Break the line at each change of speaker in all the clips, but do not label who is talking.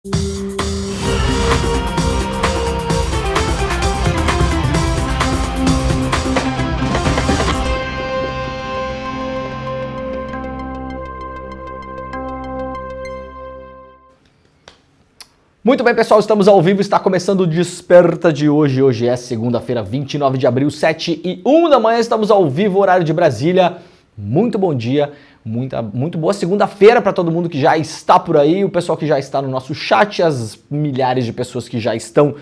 Muito bem, pessoal, estamos ao vivo, está começando o Desperta de hoje. Hoje é segunda-feira, 29 de abril, 7h01 da manhã, estamos ao vivo, horário de Brasília. Muito bom dia, muito boa segunda-feira para todo mundo que já está por aí, o pessoal que já está no nosso chat, as milhares de pessoas que já estão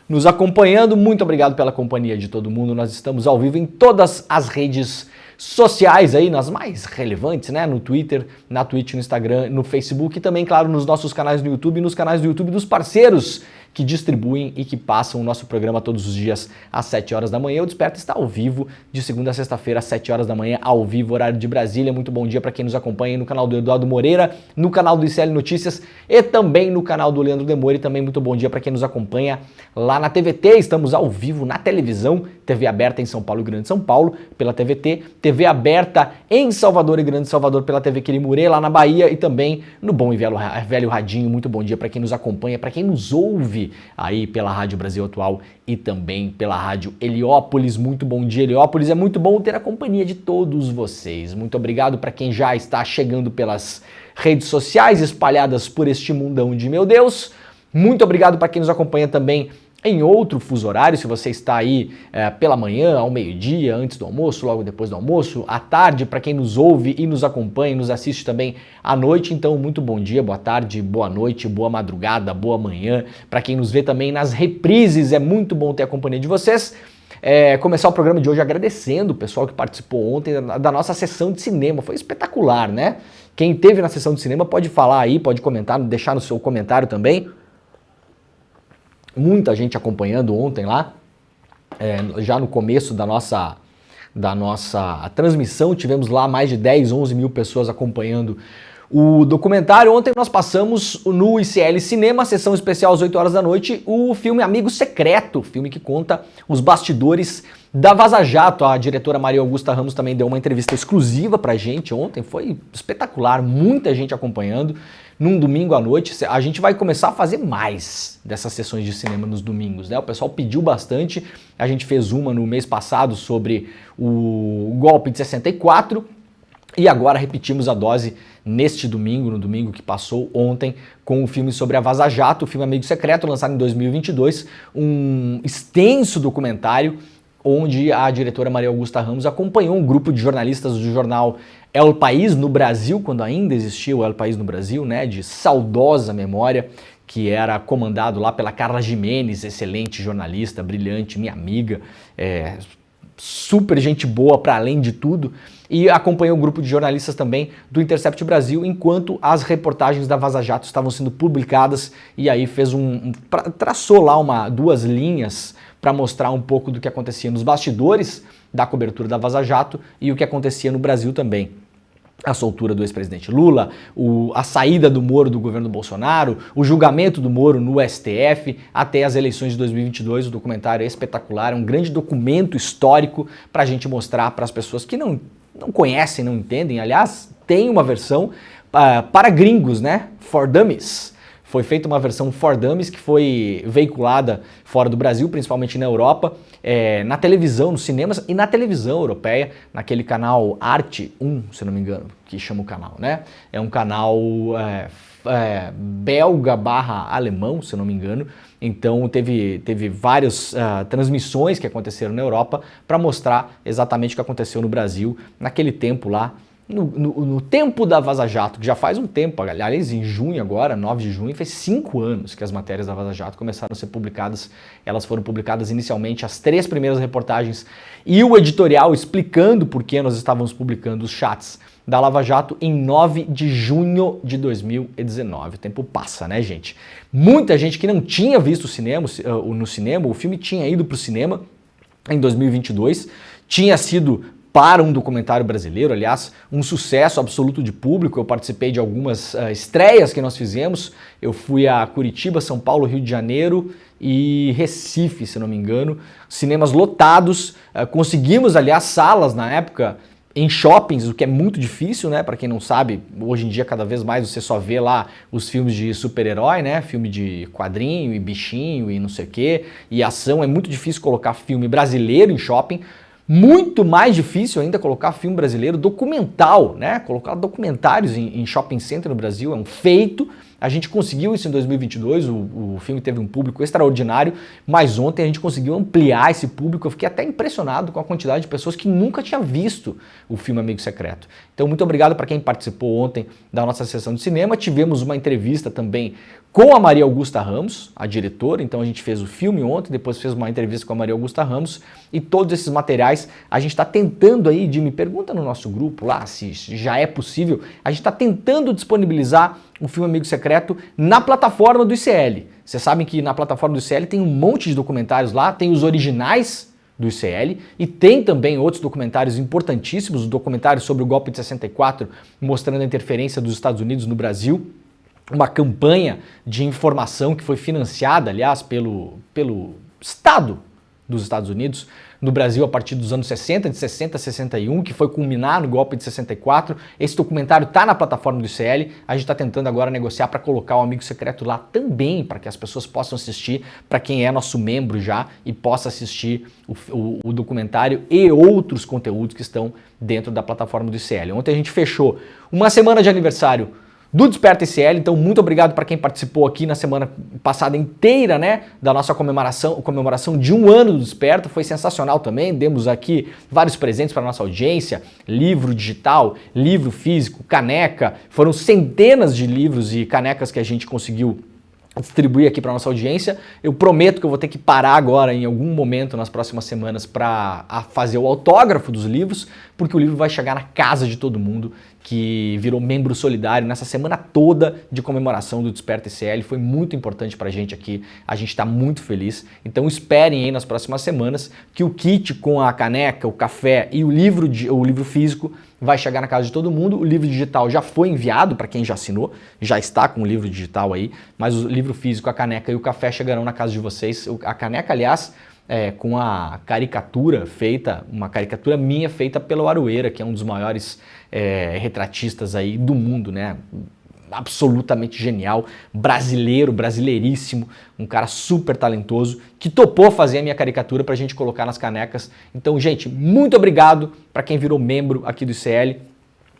nos acompanhando. Muito obrigado pela companhia de todo mundo. Nós estamos ao vivo em todas as redes sociais aí, nas mais relevantes, né? No Twitter, na Twitch, no Instagram, no Facebook e também, claro, nos nossos canais no YouTube e nos canais do YouTube dos parceiros que distribuem e que passam o nosso programa todos os dias às 7 horas da manhã. O Desperta está ao vivo de segunda a sexta-feira às 7 horas da manhã, ao vivo, horário de Brasília. Muito bom dia para quem nos acompanha no canal do Eduardo Moreira, no canal do ICL Notícias e também no canal do Leandro Demore. Também muito bom dia para quem nos acompanha lá na TVT. Estamos ao vivo na televisão, TV aberta em São Paulo e Grande São Paulo pela TVT, TV aberta em Salvador e Grande Salvador pela TV Quirimurê, lá na Bahia, e também no bom e velho radinho. Muito bom dia para quem nos acompanha, para quem nos ouve aí pela Rádio Brasil Atual e também pela Rádio Heliópolis. Muito bom dia, Heliópolis. É muito bom ter a companhia de todos vocês. Muito obrigado para quem já está chegando pelas redes sociais espalhadas por este mundão de meu Deus. Muito obrigado para quem nos acompanha também em outro fuso horário, se você está aí pela manhã, ao meio-dia, antes do almoço, logo depois do almoço, à tarde, para quem nos ouve e nos acompanha e nos assiste também à noite. Então, muito bom dia, boa tarde, boa noite, boa madrugada, boa manhã. Para quem nos vê também nas reprises, é muito bom ter a companhia de vocês. Começar o programa de hoje agradecendo o pessoal que participou ontem da nossa sessão de cinema. Foi espetacular, né? Quem esteve na sessão de cinema pode falar aí, pode comentar, deixar no seu comentário também. Muita gente acompanhando ontem lá, já no começo da nossa transmissão, tivemos lá mais de 10, 11 mil pessoas acompanhando o documentário. Ontem nós passamos no ICL Cinema, sessão especial às 8 horas da noite, o filme Amigo Secreto, filme que conta os bastidores da Vaza Jato. A diretora Maria Augusta Ramos também deu uma entrevista exclusiva pra gente ontem, foi espetacular, muita gente acompanhando. Num domingo à noite, a gente vai começar a fazer mais dessas sessões de cinema nos domingos, né? O pessoal pediu bastante, a gente fez uma no mês passado sobre o golpe de 64 e agora repetimos a dose neste domingo, no domingo que passou ontem, com o filme sobre a Vaza Jato, o filme Amigo Secreto, lançado em 2022, um extenso documentário onde a diretora Maria Augusta Ramos acompanhou um grupo de jornalistas do jornal El País no Brasil, quando ainda existia o El País no Brasil, né, de saudosa memória, que era comandado lá pela Carla Gimenez, excelente jornalista, brilhante, minha amiga, super gente boa para além de tudo, e acompanhou um grupo de jornalistas também do Intercept Brasil, enquanto as reportagens da Vaza Jato estavam sendo publicadas, e aí fez traçou lá duas linhas para mostrar um pouco do que acontecia nos bastidores da cobertura da Vaza Jato e o que acontecia no Brasil também. A soltura do ex-presidente Lula, a saída do Moro do governo Bolsonaro, o julgamento do Moro no STF, até as eleições de 2022. O documentário é espetacular, é um grande documento histórico para a gente mostrar para as pessoas que não conhecem, não entendem. Aliás, tem uma versão para gringos, né? For Dummies. Foi feita uma versão For Dummies que foi veiculada fora do Brasil, principalmente na Europa, na televisão, nos cinemas e na televisão europeia, naquele canal Arte 1, se não me engano, que chama o canal, né? É um canal belga/alemão, se não me engano. Então teve várias transmissões que aconteceram na Europa para mostrar exatamente o que aconteceu no Brasil naquele tempo lá, no tempo da Vaza Jato, que já faz um tempo, aliás, em junho agora, 9 de junho, faz 5 anos que as matérias da Vaza Jato começaram a ser publicadas. Elas foram publicadas inicialmente, as 3 primeiras reportagens e o editorial explicando por que nós estávamos publicando os chats da Lava Jato em 9 de junho de 2019. O tempo passa, né, gente? Muita gente que não tinha visto no cinema, o filme tinha ido para o cinema em 2022, tinha sido para um documentário brasileiro, aliás, um sucesso absoluto de público. Eu participei de algumas estreias que nós fizemos. Eu fui a Curitiba, São Paulo, Rio de Janeiro e Recife, se não me engano. Cinemas lotados. Conseguimos, aliás, salas na época em shoppings, o que é muito difícil, né? Para quem não sabe, hoje em dia cada vez mais você só vê lá os filmes de super-herói, né? Filme de quadrinho e bichinho e não sei o quê, e ação. É muito difícil colocar filme brasileiro em shopping. Muito mais difícil ainda colocar filme brasileiro documental, né? Colocar documentários em shopping center no Brasil é um feito. A gente conseguiu isso em 2022, o filme teve um público extraordinário, mas ontem a gente conseguiu ampliar esse público. Eu fiquei até impressionado com a quantidade de pessoas que nunca tinha visto o filme Amigo Secreto. Então, muito obrigado para quem participou ontem da nossa sessão de cinema. Tivemos uma entrevista também com a Maria Augusta Ramos, a diretora. Então, a gente fez o filme ontem, depois fez uma entrevista com a Maria Augusta Ramos, e todos esses materiais a gente está tentando aí, me pergunta no nosso grupo lá se já é possível, a gente está tentando disponibilizar o filme Amigo Secreto na plataforma do ICL. Vocês sabem que na plataforma do ICL tem um monte de documentários lá, tem os originais do ICL e tem também outros documentários importantíssimos, o documentário sobre o golpe de 64, mostrando a interferência dos Estados Unidos no Brasil, uma campanha de informação que foi financiada, aliás, pelo Estado dos Estados Unidos no Brasil a partir dos anos 60, de 60 a 61, que foi culminar no golpe de 64. Esse documentário está na plataforma do ICL. A gente está tentando agora negociar para colocar o Amigo Secreto lá também, para que as pessoas possam assistir, para quem é nosso membro já e possa assistir o documentário e outros conteúdos que estão dentro da plataforma do ICL. Ontem a gente fechou uma semana de aniversário do Desperta ICL, então muito obrigado para quem participou aqui na semana passada inteira, né, da nossa comemoração de um ano do Desperta. Foi sensacional também, demos aqui vários presentes para nossa audiência, livro digital, livro físico, caneca, foram centenas de livros e canecas que a gente conseguiu distribuir aqui para nossa audiência. Eu prometo que eu vou ter que parar agora em algum momento nas próximas semanas para fazer o autógrafo dos livros, porque o livro vai chegar na casa de todo mundo que virou membro solidário nessa semana toda de comemoração do Desperta ICL. Foi muito importante pra gente aqui, a gente está muito feliz. Então esperem aí nas próximas semanas que o kit com a caneca, o café e o livro físico vai chegar na casa de todo mundo. O livro digital já foi enviado para quem já assinou, já está com o livro digital aí, mas o livro físico, a caneca e o café chegarão na casa de vocês. A caneca, aliás, com a caricatura feita, uma caricatura minha feita pelo Aroeira, que é um dos maiores retratistas aí do mundo, né? Absolutamente genial, brasileiro, brasileiríssimo, um cara super talentoso, que topou fazer a minha caricatura pra gente colocar nas canecas. Então, gente, muito obrigado para quem virou membro aqui do ICL.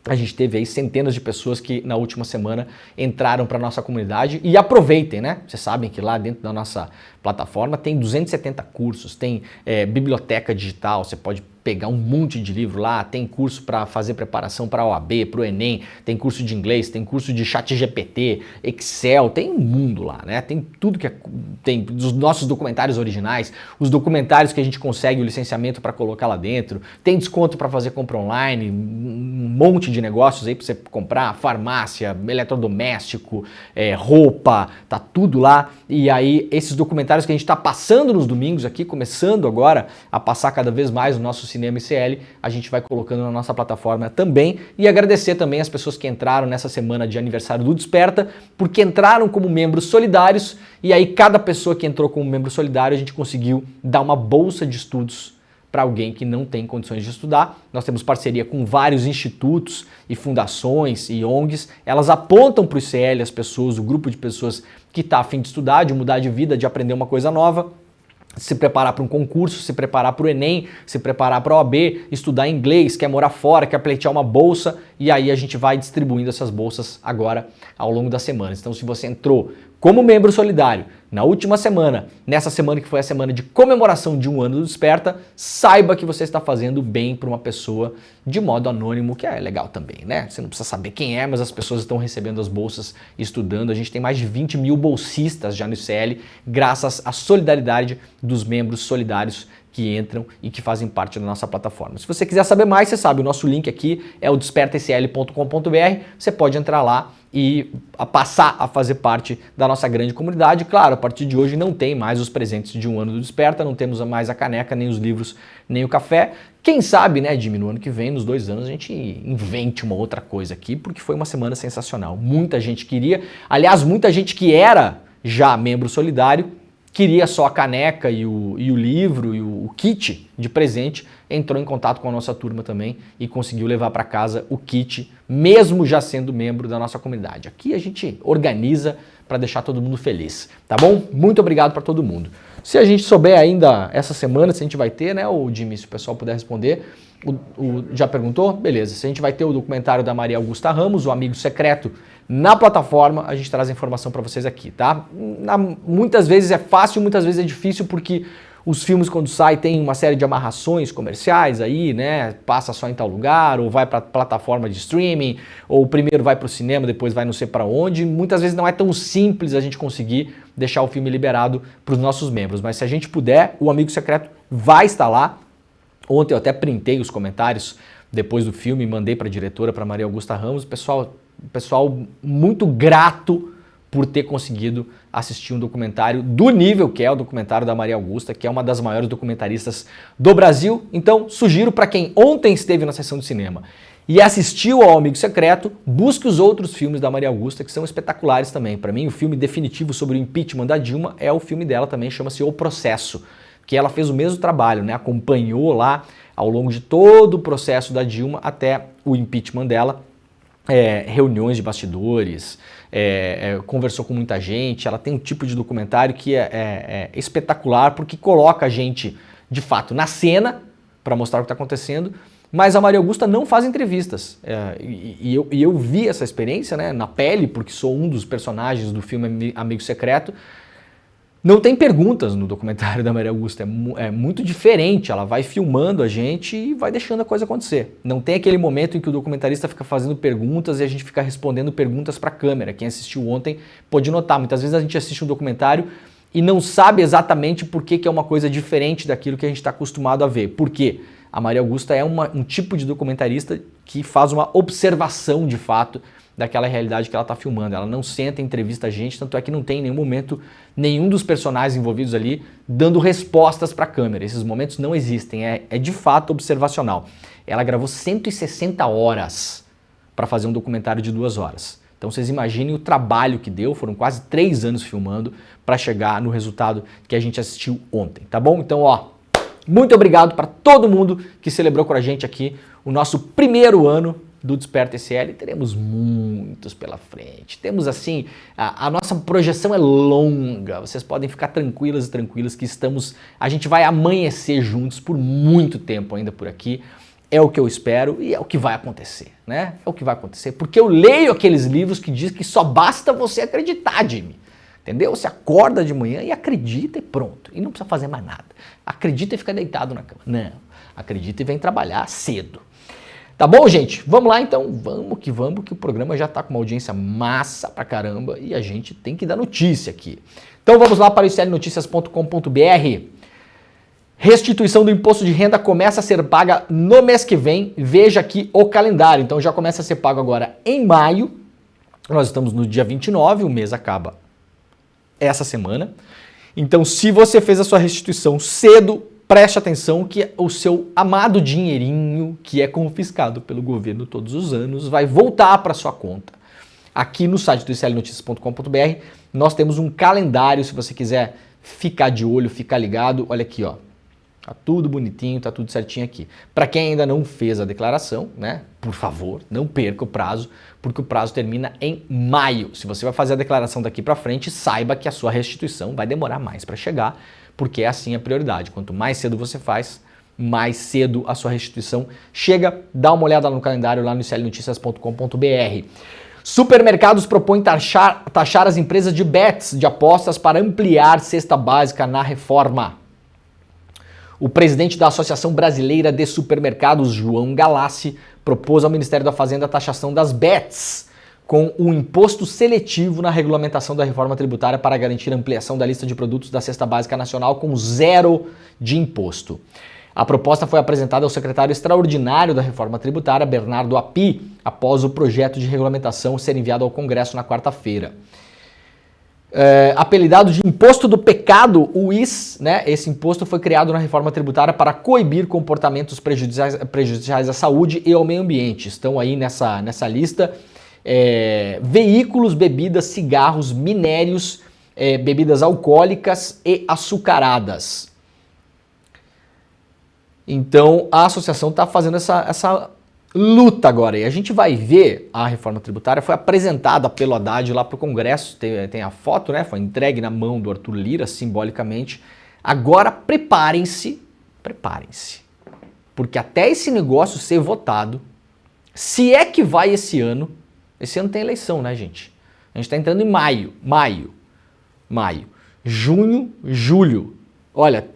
A gente teve aí centenas de pessoas que na última semana entraram para nossa comunidade e aproveitem, né? Vocês sabem que lá dentro da nossa plataforma tem 270 cursos, tem biblioteca digital, você pode pegar um monte de livro lá, tem curso para fazer preparação para a OAB, para o Enem, tem curso de inglês, tem curso de ChatGPT, Excel, tem um mundo lá, né? Tem tudo que tem os nossos documentários originais, os documentários que a gente consegue o licenciamento para colocar lá dentro, tem desconto para fazer compra online, um monte de negócios aí para você comprar, farmácia, eletrodoméstico, roupa, tá tudo lá. E aí esses documentários que a gente está passando nos domingos aqui, começando agora a passar cada vez mais o nosso Cinema ICL, a gente vai colocando na nossa plataforma também. E agradecer também as pessoas que entraram nessa semana de aniversário do Desperta, porque entraram como membros solidários, e aí cada pessoa que entrou como membro solidário, a gente conseguiu dar uma bolsa de estudos para alguém que não tem condições de estudar. Nós temos parceria com vários institutos e fundações e ONGs. Elas apontam para o ICL as pessoas, o grupo de pessoas que está a fim de estudar, de mudar de vida, de aprender uma coisa nova, se preparar para um concurso, se preparar para o Enem, se preparar para a OAB, estudar inglês, quer morar fora, quer pleitear uma bolsa, e aí a gente vai distribuindo essas bolsas agora ao longo das semanas. Então, se você entrou como membro solidário na última semana, nessa semana que foi a semana de comemoração de um ano do Desperta, saiba que você está fazendo bem para uma pessoa de modo anônimo, que é legal também, né? Você não precisa saber quem é, mas as pessoas estão recebendo as bolsas e estudando. A gente tem mais de 20 mil bolsistas já no ICL, graças à solidariedade dos membros solidários que entram e que fazem parte da nossa plataforma. Se você quiser saber mais, você sabe, o nosso link aqui é o despertaicl.com.br, você pode entrar lá e passar a fazer parte da nossa grande comunidade. Claro, a partir de hoje não tem mais os presentes de um ano do Desperta, não temos mais a caneca, nem os livros, nem o café. Quem sabe, né, Jimmy, no ano que vem, nos 2 anos, a gente invente uma outra coisa aqui, porque foi uma semana sensacional. Muita gente queria, aliás, muita gente que era já membro solidário, queria só a caneca e o livro e o kit de presente, entrou em contato com a nossa turma também e conseguiu levar para casa o kit, mesmo já sendo membro da nossa comunidade. Aqui a gente organiza para deixar todo mundo feliz, tá bom? Muito obrigado para todo mundo. Se a gente souber ainda essa semana, se a gente vai ter, né, o Jimmy, se o pessoal puder responder, já perguntou? Beleza. Se a gente vai ter o documentário da Maria Augusta Ramos, o Amigo Secreto, na plataforma, a gente traz a informação para vocês aqui, tá? Muitas vezes é fácil, muitas vezes é difícil, porque os filmes, quando saem, tem uma série de amarrações comerciais aí, né? Passa só em tal lugar, ou vai para plataforma de streaming, ou primeiro vai para o cinema, depois vai não sei para onde. Muitas vezes não é tão simples a gente conseguir deixar o filme liberado para os nossos membros. Mas se a gente puder, o Amigo Secreto vai estar lá. Ontem eu até printei os comentários depois do filme, mandei para a diretora, para Maria Augusta Ramos. Pessoal muito grato por ter conseguido assistir um documentário do nível que é o documentário da Maria Augusta, que é uma das maiores documentaristas do Brasil. Então, sugiro para quem ontem esteve na sessão de cinema e assistiu ao Amigo Secreto, busque os outros filmes da Maria Augusta, que são espetaculares também. Para mim, o filme definitivo sobre o impeachment da Dilma é o filme dela também, chama-se O Processo, que ela fez o mesmo trabalho, né? Acompanhou lá ao longo de todo o processo da Dilma até o impeachment dela, reuniões de bastidores, conversou com muita gente. Ela tem um tipo de documentário que é espetacular, porque coloca a gente, de fato, na cena para mostrar o que está acontecendo, mas a Maria Augusta não faz entrevistas. Eu vi essa experiência, né, na pele, porque sou um dos personagens do filme Amigo Secreto. Não tem perguntas no documentário da Maria Augusta, é muito diferente, ela vai filmando a gente e vai deixando a coisa acontecer. Não tem aquele momento em que o documentarista fica fazendo perguntas e a gente fica respondendo perguntas para a câmera. Quem assistiu ontem pode notar, muitas vezes a gente assiste um documentário e não sabe exatamente por que é uma coisa diferente daquilo que a gente está acostumado a ver. Por quê? A Maria Augusta é um tipo de documentarista que faz uma observação de fato daquela realidade que ela está filmando. Ela não senta, entrevista a gente, tanto é que não tem em nenhum momento nenhum dos personagens envolvidos ali dando respostas para a câmera. Esses momentos não existem, é de fato observacional. Ela gravou 160 horas para fazer um documentário de 2 horas. Então vocês imaginem o trabalho que deu, foram quase 3 anos filmando para chegar no resultado que a gente assistiu ontem, tá bom? Então, ó, muito obrigado para todo mundo que celebrou com a gente aqui o nosso primeiro ano do Desperta ICL. Teremos muitos pela frente. Temos assim, a nossa projeção é longa. Vocês podem ficar tranquilas e tranquilos que a gente vai amanhecer juntos por muito tempo ainda por aqui. É o que eu espero e é o que vai acontecer, né? É o que vai acontecer, porque eu leio aqueles livros que diz que só basta você acreditar, Jimmy. Entendeu? Você acorda de manhã e acredita e pronto. E não precisa fazer mais nada. Acredita e fica deitado na cama. Não. Acredita e vem trabalhar cedo. Tá bom, gente? Vamos lá então, vamos, que o programa já tá com uma audiência massa pra caramba e a gente tem que dar notícia aqui. Então vamos lá para o iclnoticias.com.br. Restituição do imposto de renda começa a ser paga no mês que vem. Veja aqui o calendário. Então já começa a ser pago agora em maio. Nós estamos no dia 29, o mês acaba essa semana. Então se você fez a sua restituição cedo, preste atenção que o seu amado dinheirinho, que é confiscado pelo governo todos os anos, vai voltar para sua conta. Aqui no site do iclnoticias.com.br nós temos um calendário, se você quiser ficar de olho, ficar ligado, olha aqui, ó. Tá tudo bonitinho, tá tudo certinho aqui. Para quem ainda não fez a declaração, né, por favor, não perca o prazo, porque o prazo termina em maio. Se você vai fazer a declaração daqui para frente, saiba que a sua restituição vai demorar mais para chegar, porque é assim a prioridade. Quanto mais cedo você faz, mais cedo a sua restituição chega. Dá uma olhada no calendário lá no iclnoticias.com.br. Supermercados propõem taxar as empresas de bets, de apostas, para ampliar cesta básica na reforma. O presidente da Associação Brasileira de Supermercados, João Galassi, propôs ao Ministério da Fazenda a taxação das bets com o imposto seletivo na regulamentação da reforma tributária para garantir a ampliação da lista de produtos da cesta básica nacional com 0 de imposto. A proposta foi apresentada ao secretário extraordinário da reforma tributária, Bernardo Api, após o projeto de regulamentação ser enviado ao Congresso na quarta-feira. Apelidado de Imposto do Pecado, o IS, né? Esse imposto foi criado na reforma tributária para coibir comportamentos prejudiciais à saúde e ao meio ambiente. Estão aí nessa lista veículos, bebidas, cigarros, minérios bebidas alcoólicas e açucaradas. Então a associação está fazendo essa luta agora. E a gente vai ver a reforma tributária, foi apresentada pelo Haddad lá para o Congresso, tem a foto, né? Foi entregue na mão do Arthur Lira, simbolicamente. Agora preparem-se, porque até esse negócio ser votado, se é que vai esse ano tem eleição, né, gente? A gente está entrando em maio, junho, julho. Olha,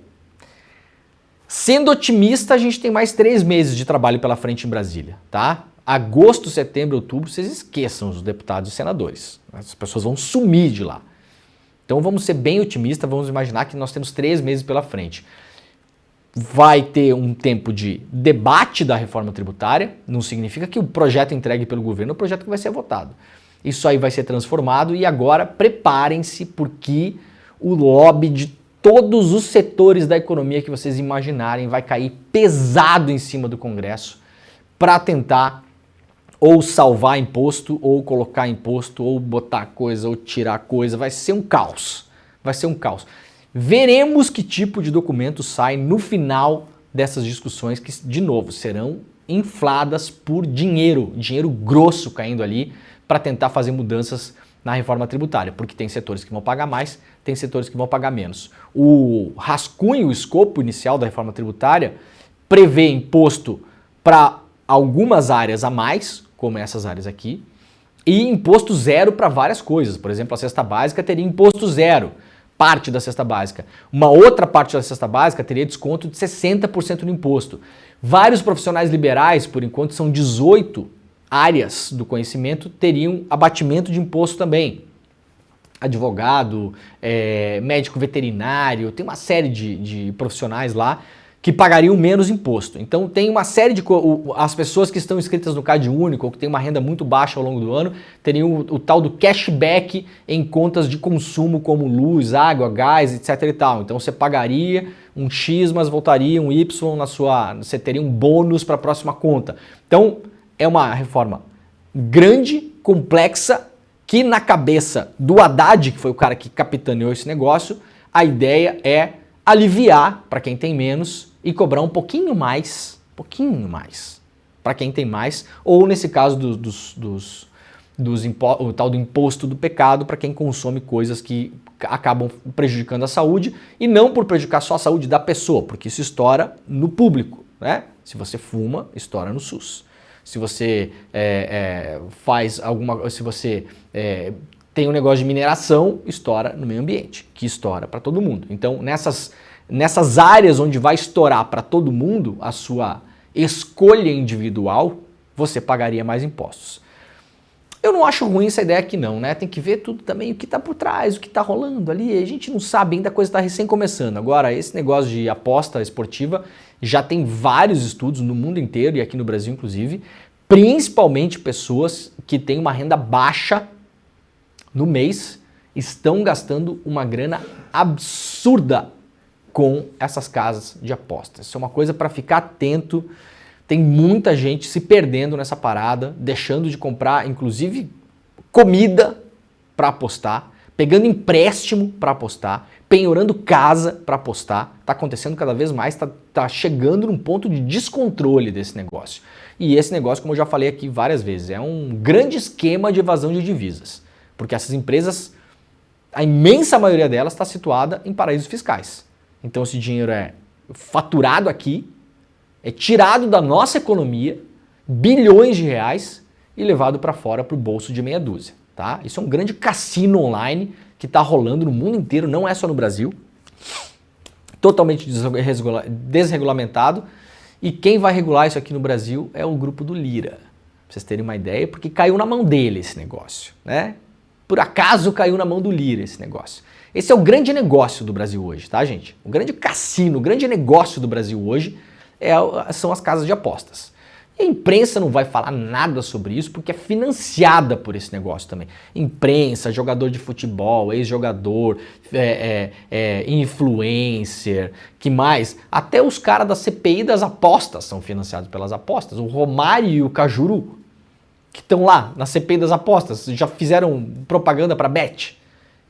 sendo otimista, a gente tem mais 3 meses de trabalho pela frente em Brasília, tá? Agosto, setembro, outubro, vocês esqueçam os deputados e senadores. As pessoas vão sumir de lá. Então vamos ser bem otimistas, vamos imaginar que nós temos 3 meses pela frente. Vai ter um tempo de debate da reforma tributária, não significa que o projeto entregue pelo governo é o projeto que vai ser votado. Isso aí vai ser transformado e agora preparem-se porque o lobby de todos os setores da economia que vocês imaginarem vai cair pesado em cima do Congresso para tentar ou salvar imposto, ou colocar imposto, ou botar coisa, ou tirar coisa. Vai ser um caos. Vai ser um caos. Veremos que tipo de documento sai no final dessas discussões que, de novo, serão infladas por dinheiro grosso caindo ali para tentar fazer mudanças na reforma tributária, porque tem setores que vão pagar mais, tem setores que vão pagar menos. O rascunho, o escopo inicial da reforma tributária prevê imposto para algumas áreas a mais, como essas áreas aqui, e imposto zero para várias coisas. Por exemplo, a cesta básica teria imposto zero, parte da cesta básica. Uma outra parte da cesta básica teria desconto de 60% no imposto. Vários profissionais liberais, por enquanto são 18 áreas do conhecimento, teriam abatimento de imposto também. Advogado, médico veterinário, tem uma série de profissionais lá que pagariam menos imposto. Então tem uma série de... As pessoas que estão inscritas no Cade Único ou que têm uma renda muito baixa ao longo do ano, teriam o tal do cashback em contas de consumo como luz, água, gás, etc e tal. Então você pagaria um X, mas voltaria um Y na sua... Você teria um bônus para a próxima conta. Então é uma reforma grande, complexa, que na cabeça do Haddad, que foi o cara que capitaneou esse negócio, a ideia é aliviar para quem tem menos e cobrar um pouquinho mais para quem tem mais, ou nesse caso o tal do imposto do pecado para quem consome coisas que acabam prejudicando a saúde, e não por prejudicar só a saúde da pessoa, porque isso estoura no público, né? Se você fuma, estoura no SUS. Se você tem um negócio de mineração, estoura no meio ambiente, que estoura para todo mundo. Então, nessas áreas onde vai estourar para todo mundo a sua escolha individual, você pagaria mais impostos. Eu não acho ruim essa ideia aqui não, né? Tem que ver tudo também, o que está por trás, o que está rolando ali. A gente não sabe, ainda a coisa está recém começando. Agora, esse negócio de aposta esportiva já tem vários estudos no mundo inteiro e aqui no Brasil, inclusive, principalmente pessoas que têm uma renda baixa no mês estão gastando uma grana absurda com essas casas de apostas. Isso é uma coisa para ficar atento. Tem muita gente se perdendo nessa parada, deixando de comprar, inclusive, comida para apostar, pegando empréstimo para apostar, penhorando casa para apostar. Está acontecendo cada vez mais, está chegando num ponto de descontrole desse negócio. E esse negócio, como eu já falei aqui várias vezes, é um grande esquema de evasão de divisas. Porque essas empresas, a imensa maioria delas está situada em paraísos fiscais. Então esse dinheiro é faturado aqui, é tirado da nossa economia, bilhões de reais, e levado para fora para o bolso de meia dúzia. Tá? Isso é um grande cassino online que está rolando no mundo inteiro, não é só no Brasil. Totalmente desregulamentado. E quem vai regular isso aqui no Brasil é o grupo do Lira. Pra vocês terem uma ideia, porque caiu na mão dele esse negócio, né? Por acaso caiu na mão do Lira esse negócio. Esse é o grande negócio do Brasil hoje, tá, gente? O grande cassino, o grande negócio do Brasil hoje são as casas de apostas. E a imprensa não vai falar nada sobre isso porque é financiada por esse negócio também. Imprensa, jogador de futebol, ex-jogador, influencer, que mais? Até os caras da CPI das apostas são financiados pelas apostas. O Romário e o Cajuru, que estão lá na CPI das apostas, já fizeram propaganda para Bet.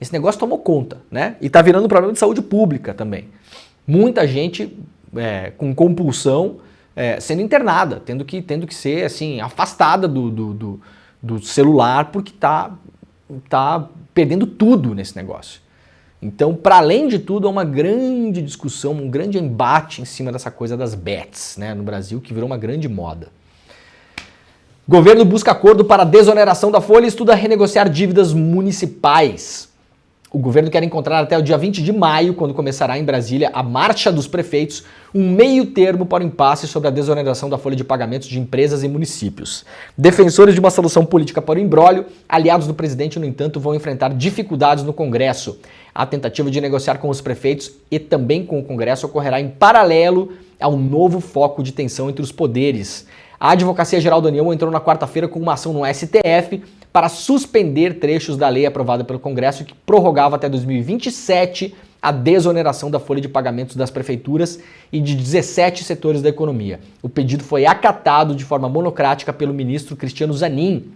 Esse negócio tomou conta, né? E tá virando um problema de saúde pública também. Muita gente com compulsão sendo internada, tendo que ser assim, afastada do celular porque tá perdendo tudo nesse negócio. Então, para além de tudo, há uma grande discussão, um grande embate em cima dessa coisa das bets, né, no Brasil, que virou uma grande moda. Governo busca acordo para desoneração da folha e estuda renegociar dívidas municipais. O governo quer encontrar até o dia 20 de maio, quando começará em Brasília a marcha dos prefeitos, um meio termo para o impasse sobre a desoneração da folha de pagamentos de empresas e municípios. Defensores de uma solução política para o imbróglio, aliados do presidente, no entanto, vão enfrentar dificuldades no Congresso. A tentativa de negociar com os prefeitos e também com o Congresso ocorrerá em paralelo ao novo foco de tensão entre os poderes. A Advocacia Geral da União entrou na quarta-feira com uma ação no STF para suspender trechos da lei aprovada pelo Congresso que prorrogava até 2027 a desoneração da folha de pagamentos das prefeituras e de 17 setores da economia. O pedido foi acatado de forma monocrática pelo ministro Cristiano Zanin,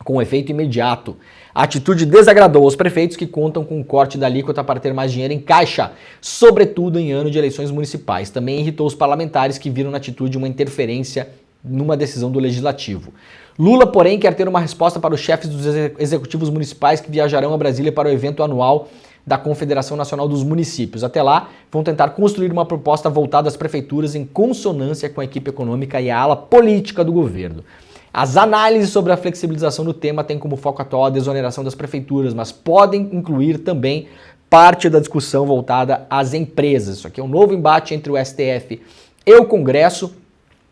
com efeito imediato. A atitude desagradou aos prefeitos que contam com o corte da alíquota para ter mais dinheiro em caixa, sobretudo em ano de eleições municipais. Também irritou os parlamentares que viram na atitude uma interferência numa decisão do Legislativo. Lula, porém, quer ter uma resposta para os chefes dos executivos municipais que viajarão a Brasília para o evento anual da Confederação Nacional dos Municípios. Até lá, vão tentar construir uma proposta voltada às prefeituras em consonância com a equipe econômica e a ala política do governo. As análises sobre a flexibilização do tema têm como foco atual a desoneração das prefeituras, mas podem incluir também parte da discussão voltada às empresas. Isso aqui é um novo embate entre o STF e o Congresso.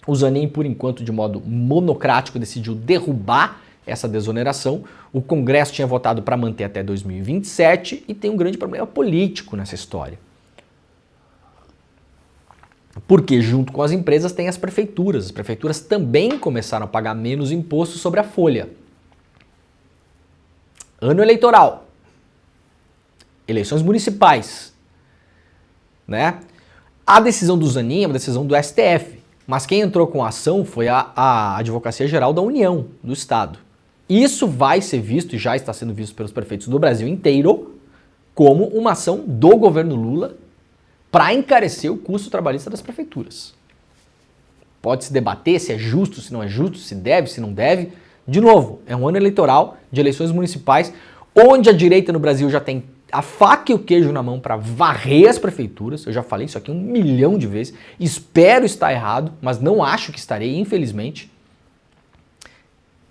O Zanin, por enquanto, de modo monocrático, decidiu derrubar essa desoneração. O Congresso tinha votado para manter até 2027 e tem um grande problema político nessa história. Porque junto com as empresas tem as prefeituras. As prefeituras também começaram a pagar menos imposto sobre a folha. Ano eleitoral. Eleições municipais. Né? A decisão do Zanin é uma decisão do STF. Mas quem entrou com a ação foi a Advocacia Geral da União, do Estado. Isso vai ser visto, e já está sendo visto pelos prefeitos do Brasil inteiro, como uma ação do governo Lula para encarecer o custo trabalhista das prefeituras. Pode-se debater se é justo, se não é justo, se deve, se não deve. De novo, é um ano eleitoral de eleições municipais, onde a direita no Brasil já tem a faca e o queijo na mão para varrer as prefeituras. Eu já falei isso aqui 1 milhão de vezes. Espero estar errado, mas não acho que estarei, infelizmente.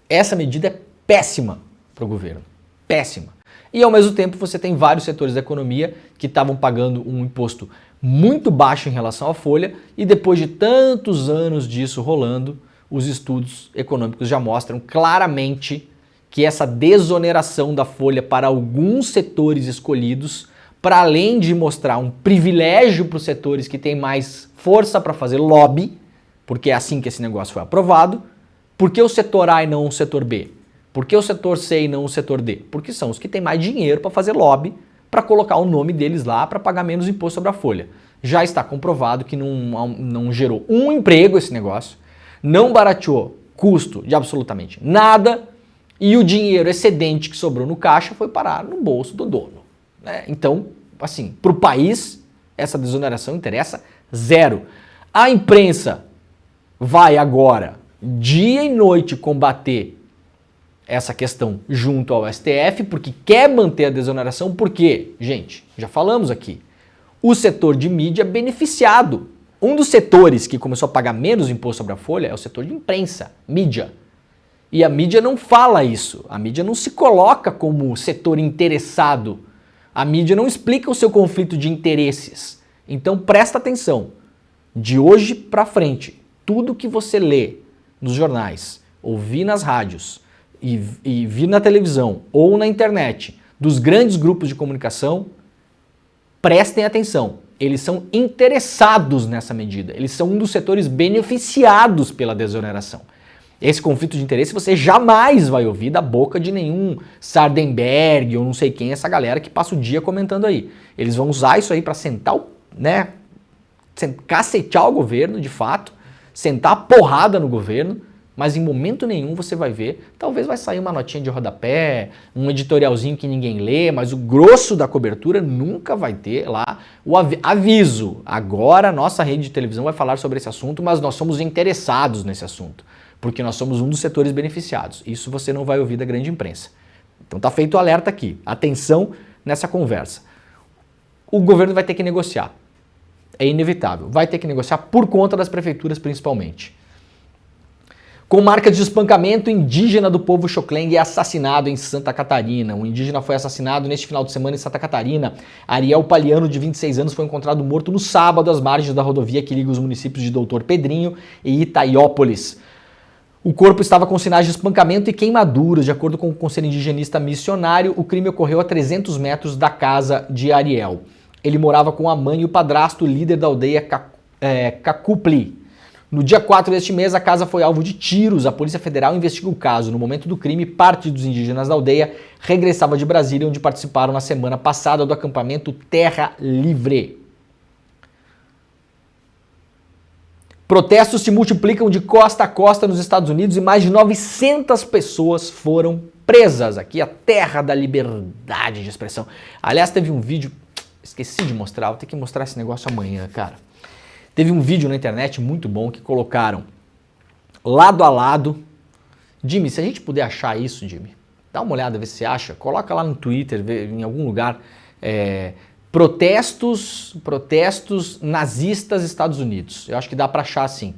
Essa medida é péssima para o governo. Péssima. E ao mesmo tempo você tem vários setores da economia que estavam pagando um imposto muito baixo em relação à folha e depois de tantos anos disso rolando, os estudos econômicos já mostram claramente que essa desoneração da folha para alguns setores escolhidos, para além de mostrar um privilégio para os setores que têm mais força para fazer lobby, porque é assim que esse negócio foi aprovado, por que o setor A e não o setor B? Por que o setor C e não o setor D? Porque são os que têm mais dinheiro para fazer lobby, para colocar o nome deles lá para pagar menos imposto sobre a folha. Já está comprovado que não gerou um emprego esse negócio, não barateou custo de absolutamente nada, e o dinheiro excedente que sobrou no caixa foi parar no bolso do dono. Né? Então, assim, para o país, essa desoneração interessa zero. A imprensa vai agora, dia e noite, combater essa questão junto ao STF, porque quer manter a desoneração, porque, gente, já falamos aqui, o setor de mídia é beneficiado. Um dos setores que começou a pagar menos imposto sobre a folha é o setor de imprensa, mídia. E a mídia não fala isso, a mídia não se coloca como setor interessado, a mídia não explica o seu conflito de interesses. Então presta atenção, de hoje para frente, tudo que você lê nos jornais, ouvir nas rádios e vir na televisão ou na internet dos grandes grupos de comunicação, prestem atenção, eles são interessados nessa medida, eles são um dos setores beneficiados pela desoneração. Esse conflito de interesse você jamais vai ouvir da boca de nenhum Sardenberg ou não sei quem, essa galera que passa o dia comentando aí. Eles vão usar isso aí para sentar, cacetear o governo, de fato, sentar a porrada no governo, Mas em momento nenhum você vai ver, talvez vai sair uma notinha de rodapé, um editorialzinho que ninguém lê, mas o grosso da cobertura nunca vai ter lá o aviso. Agora a nossa rede de televisão vai falar sobre esse assunto, mas nós somos interessados nesse assunto, porque nós somos um dos setores beneficiados. Isso você não vai ouvir da grande imprensa. Então tá feito o alerta aqui. Atenção nessa conversa. O governo vai ter que negociar. É inevitável. Vai ter que negociar por conta das prefeituras principalmente. Com marcas de espancamento, indígena do povo Xoclengue é assassinado em Santa Catarina. Um indígena foi assassinado neste final de semana em Santa Catarina. Ariel Paliano, de 26 anos, foi encontrado morto no sábado às margens da rodovia que liga os municípios de Doutor Pedrinho e Itaiópolis. O corpo estava com sinais de espancamento e queimaduras. De acordo com o conselho indigenista missionário, o crime ocorreu a 300 metros da casa de Ariel. Ele morava com a mãe e o padrasto, líder da aldeia Cacupli. No dia 4 deste mês, a casa foi alvo de tiros. A Polícia Federal investiga o caso. No momento do crime, parte dos indígenas da aldeia regressava de Brasília, onde participaram na semana passada do acampamento Terra Livre. Protestos se multiplicam de costa a costa nos Estados Unidos e mais de 900 pessoas foram presas. Aqui a terra da liberdade de expressão. Aliás, teve um vídeo, esqueci de mostrar, vou ter que mostrar esse negócio amanhã, cara. Teve um vídeo na internet muito bom que colocaram lado a lado. Jimmy, se a gente puder achar isso, Jimmy, dá uma olhada, vê se você acha. Coloca lá no Twitter, vê, em algum lugar, protestos nazistas Estados Unidos. Eu acho que dá para achar assim.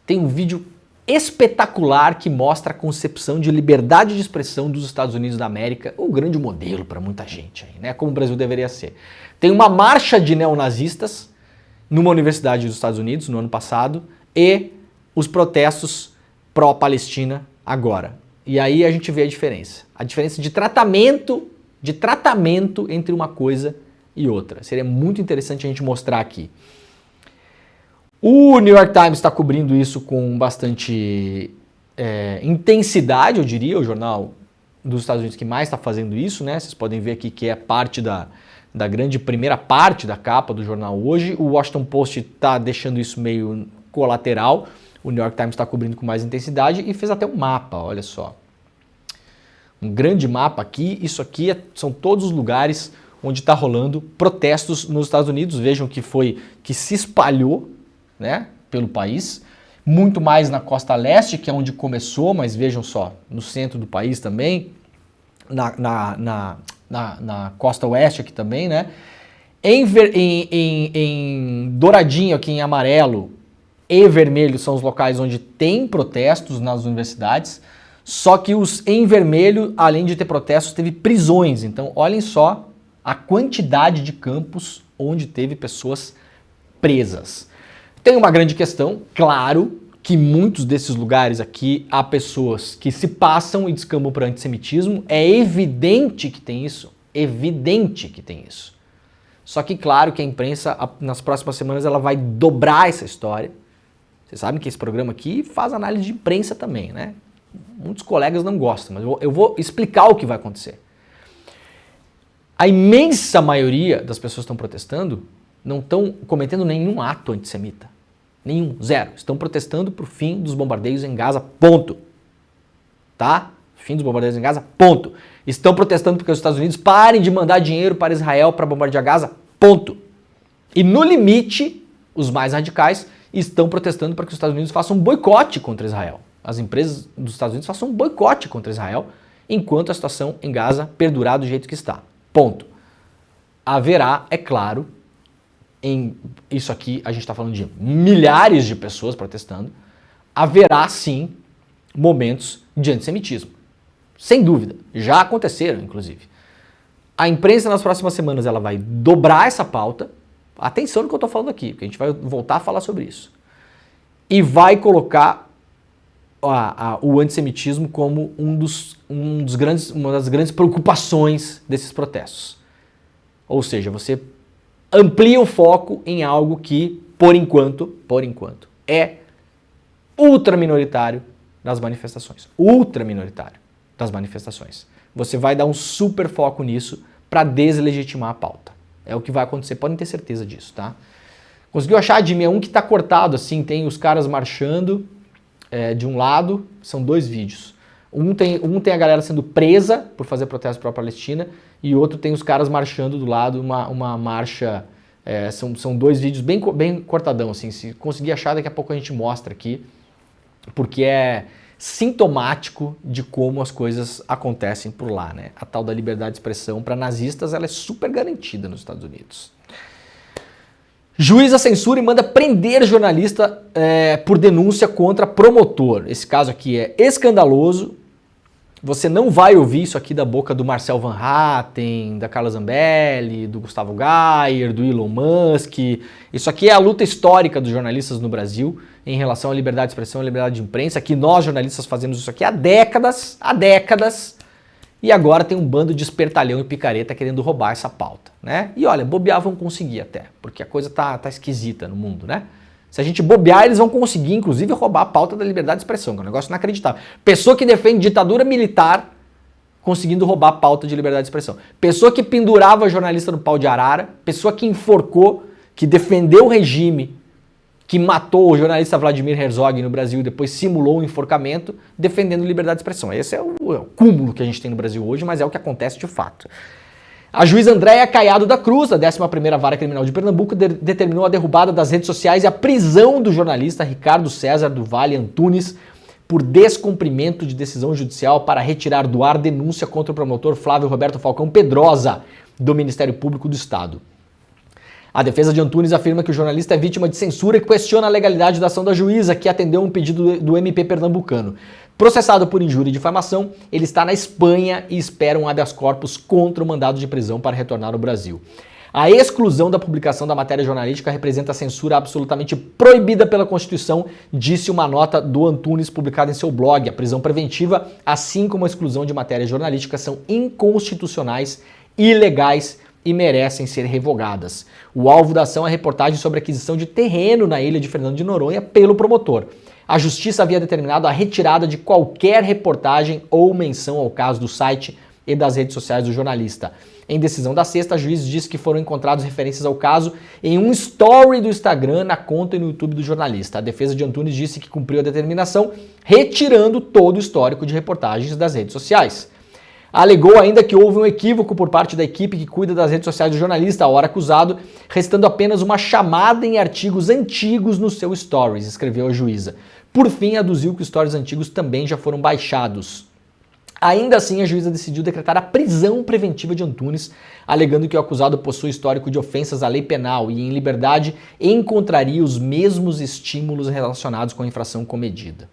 Tem um vídeo espetacular que mostra a concepção de liberdade de expressão dos Estados Unidos da América, o grande modelo para muita gente aí, né? Como o Brasil deveria ser. Tem uma marcha de neonazistas numa universidade dos Estados Unidos no ano passado e os protestos pró-Palestina agora. E aí a gente vê a diferença de tratamento entre uma coisa e outra. Seria muito interessante a gente mostrar aqui. O New York Times está cobrindo isso com bastante intensidade, eu diria, o jornal dos Estados Unidos que mais está fazendo isso, né? Vocês podem ver aqui que é parte da grande primeira parte da capa do jornal hoje. O Washington Post está deixando isso meio colateral. O New York Times está cobrindo com mais intensidade e fez até um mapa, olha só. Um grande mapa aqui. Isso aqui são todos os lugares onde está rolando protestos nos Estados Unidos. Vejam que se espalhou, né, pelo país. Muito mais na costa leste, que é onde começou, mas vejam só, no centro do país também. Na costa oeste aqui também, né? Em douradinho aqui em amarelo e vermelho são os locais onde tem protestos nas universidades, só que os em vermelho, além de ter protestos, teve prisões. Então, olhem só a quantidade de campos onde teve pessoas presas. Tem uma grande questão, claro, que muitos desses lugares aqui há pessoas que se passam e descambam para antissemitismo. É evidente que tem isso. Evidente que tem isso. Só que claro que a imprensa, nas próximas semanas, ela vai dobrar essa história. Vocês sabem que esse programa aqui faz análise de imprensa também, né? Muitos colegas não gostam, mas eu vou explicar o que vai acontecer. A imensa maioria das pessoas que estão protestando não estão cometendo nenhum ato antissemita. Nenhum, zero. Estão protestando por fim dos bombardeios em Gaza, ponto. Tá? Fim dos bombardeios em Gaza, ponto. Estão protestando porque os Estados Unidos parem de mandar dinheiro para Israel para bombardear Gaza, ponto. E no limite, os mais radicais estão protestando para que os Estados Unidos façam um boicote contra Israel. As empresas dos Estados Unidos façam um boicote contra Israel enquanto a situação em Gaza perdurar do jeito que está. Ponto. Haverá, é claro, isso aqui a gente está falando de milhares de pessoas protestando, haverá sim momentos de antissemitismo. Sem dúvida. Já aconteceram, inclusive. A imprensa nas próximas semanas ela vai dobrar essa pauta. Atenção no que eu estou falando aqui, porque a gente vai voltar a falar sobre isso. E vai colocar o antissemitismo como uma das grandes preocupações desses protestos. Ou seja, você amplia o foco em algo que, por enquanto, é ultra minoritário das manifestações. Ultra minoritário das manifestações. Você vai dar um super foco nisso para deslegitimar a pauta. É o que vai acontecer, podem ter certeza disso, tá? Conseguiu achar, Jimmy? É um que está cortado, assim, tem os caras marchando de um lado, são 2 vídeos. Um tem a galera sendo presa por fazer protesto para a Palestina e outro tem os caras marchando do lado, uma marcha. São 2 vídeos bem cortadão, assim. Se conseguir achar, daqui a pouco a gente mostra aqui, porque é sintomático de como as coisas acontecem por lá, né? A tal da liberdade de expressão para nazistas, ela é super garantida nos Estados Unidos. Juíza censura e manda prender jornalista por denúncia contra promotor. Esse caso aqui é escandaloso. Você não vai ouvir isso aqui da boca do Marcel Van Hatten, da Carla Zambelli, do Gustavo Gayer, do Elon Musk. Isso aqui é a luta histórica dos jornalistas no Brasil em relação à liberdade de expressão e liberdade de imprensa, que nós jornalistas fazemos isso aqui há décadas, e agora tem um bando de espertalhão e picareta querendo roubar essa pauta, né? E olha, bobear vão conseguir até, porque a coisa tá esquisita no mundo, né? Se a gente bobear, eles vão conseguir, inclusive, roubar a pauta da liberdade de expressão, que é um negócio inacreditável. Pessoa que defende ditadura militar conseguindo roubar a pauta de liberdade de expressão. Pessoa que pendurava jornalista no pau de arara, pessoa que enforcou, que defendeu o regime, que matou o jornalista Vladimir Herzog no Brasil e depois simulou um enforcamento, defendendo liberdade de expressão. Esse é o cúmulo que a gente tem no Brasil hoje, mas é o que acontece de fato. A juíza Andréia Caiado da Cruz, da 11ª Vara Criminal de Pernambuco, determinou a derrubada das redes sociais e a prisão do jornalista Ricardo César do Vale Antunes por descumprimento de decisão judicial para retirar do ar denúncia contra o promotor Flávio Roberto Falcão Pedrosa, do Ministério Público do Estado. A defesa de Antunes afirma que o jornalista é vítima de censura e questiona a legalidade da ação da juíza, que atendeu um pedido do MP pernambucano. Processado por injúria e difamação, ele está na Espanha e espera um habeas corpus contra o mandado de prisão para retornar ao Brasil. A exclusão da publicação da matéria jornalística representa a censura absolutamente proibida pela Constituição, disse uma nota do Antunes publicada em seu blog. A prisão preventiva, assim como a exclusão de matéria jornalística, são inconstitucionais, ilegais e merecem ser revogadas. O alvo da ação é a reportagem sobre a aquisição de terreno na ilha de Fernando de Noronha pelo promotor. A Justiça havia determinado a retirada de qualquer reportagem ou menção ao caso do site e das redes sociais do jornalista. Em decisão da sexta, a juiz disse que foram encontradas referências ao caso em um story do Instagram, na conta e no YouTube do jornalista. A defesa de Antunes disse que cumpriu a determinação, retirando todo o histórico de reportagens das redes sociais. Alegou ainda que houve um equívoco por parte da equipe que cuida das redes sociais do jornalista, a hora acusado, restando apenas uma chamada em artigos antigos no seu stories, escreveu a juíza. Por fim, aduziu que os stories antigos também já foram baixados. Ainda assim, a juíza decidiu decretar a prisão preventiva de Antunes, alegando que o acusado possui histórico de ofensas à lei penal e, em liberdade, encontraria os mesmos estímulos relacionados com a infração cometida.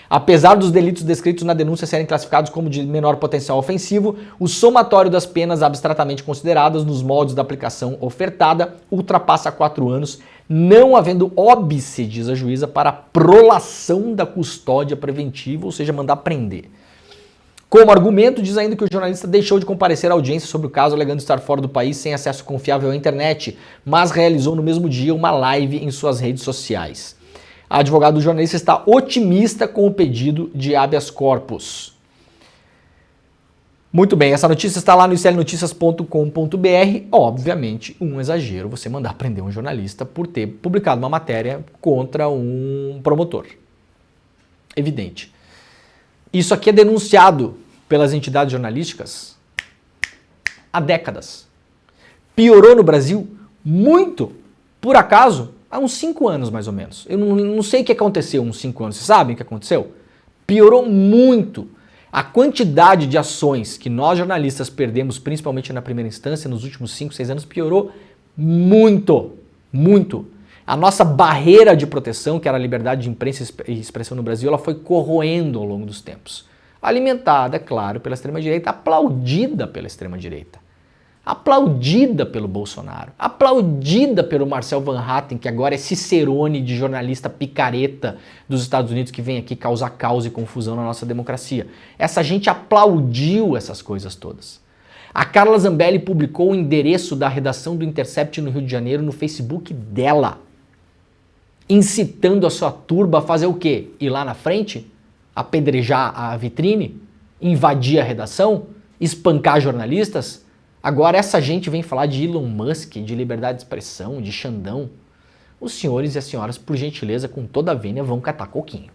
Apesar dos delitos descritos na denúncia serem classificados como de menor potencial ofensivo, o somatório das penas abstratamente consideradas nos moldes da aplicação ofertada ultrapassa 4 anos, não havendo óbice, diz a juíza, para a prolação da custódia preventiva, ou seja, mandar prender. Como argumento, diz ainda que o jornalista deixou de comparecer à audiência sobre o caso, alegando estar fora do país sem acesso confiável à internet, mas realizou no mesmo dia uma live em suas redes sociais. A advogada do jornalista está otimista com o pedido de habeas corpus. Muito bem, essa notícia está lá no iclnoticias.com.br. Obviamente, um exagero você mandar prender um jornalista por ter publicado uma matéria contra um promotor. Evidente. Isso aqui é denunciado pelas entidades jornalísticas há décadas. Piorou no Brasil muito, por acaso, há uns 5 anos mais ou menos. Eu não sei o que aconteceu uns 5 anos. Vocês sabem o que aconteceu? Piorou muito. A quantidade de ações que nós jornalistas perdemos, principalmente na primeira instância, nos últimos 5, 6 anos, piorou muito, muito. A nossa barreira de proteção, que era a liberdade de imprensa e expressão no Brasil, ela foi corroendo ao longo dos tempos. Alimentada, é claro, pela extrema-direita, aplaudida pela extrema-direita. Aplaudida pelo Bolsonaro, aplaudida pelo Marcel Van Hatten, que agora é cicerone de jornalista picareta dos Estados Unidos que vem aqui causar caos e confusão na nossa democracia. Essa gente aplaudiu essas coisas todas. A Carla Zambelli publicou o endereço da redação do Intercept no Rio de Janeiro no Facebook dela, incitando a sua turba a fazer o quê? Ir lá na frente? Apedrejar a vitrine? Invadir a redação? Espancar jornalistas? Agora essa gente vem falar de Elon Musk, de liberdade de expressão, de Xandão. os senhores e as senhoras, por gentileza, com toda a vênia, vão catar coquinho.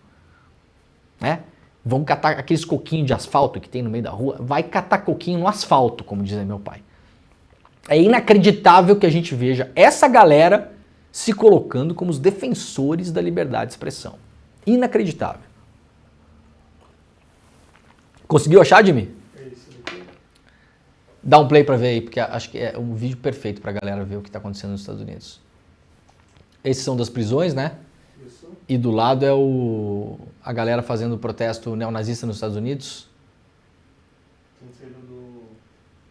Né? Vão catar aqueles coquinhos de asfalto que tem no meio da rua, vai catar coquinho no asfalto, como dizia meu pai. É inacreditável que a gente veja essa galera se colocando como os defensores da liberdade de expressão. Inacreditável. Conseguiu achar, Jimmy?
É isso daqui.
Dá um play pra ver aí, porque acho que é um vídeo perfeito pra galera ver o que tá acontecendo nos Estados Unidos. Esses são das prisões, né?
Isso.
E do lado é a galera fazendo protesto neonazista nos Estados Unidos.
Tem saído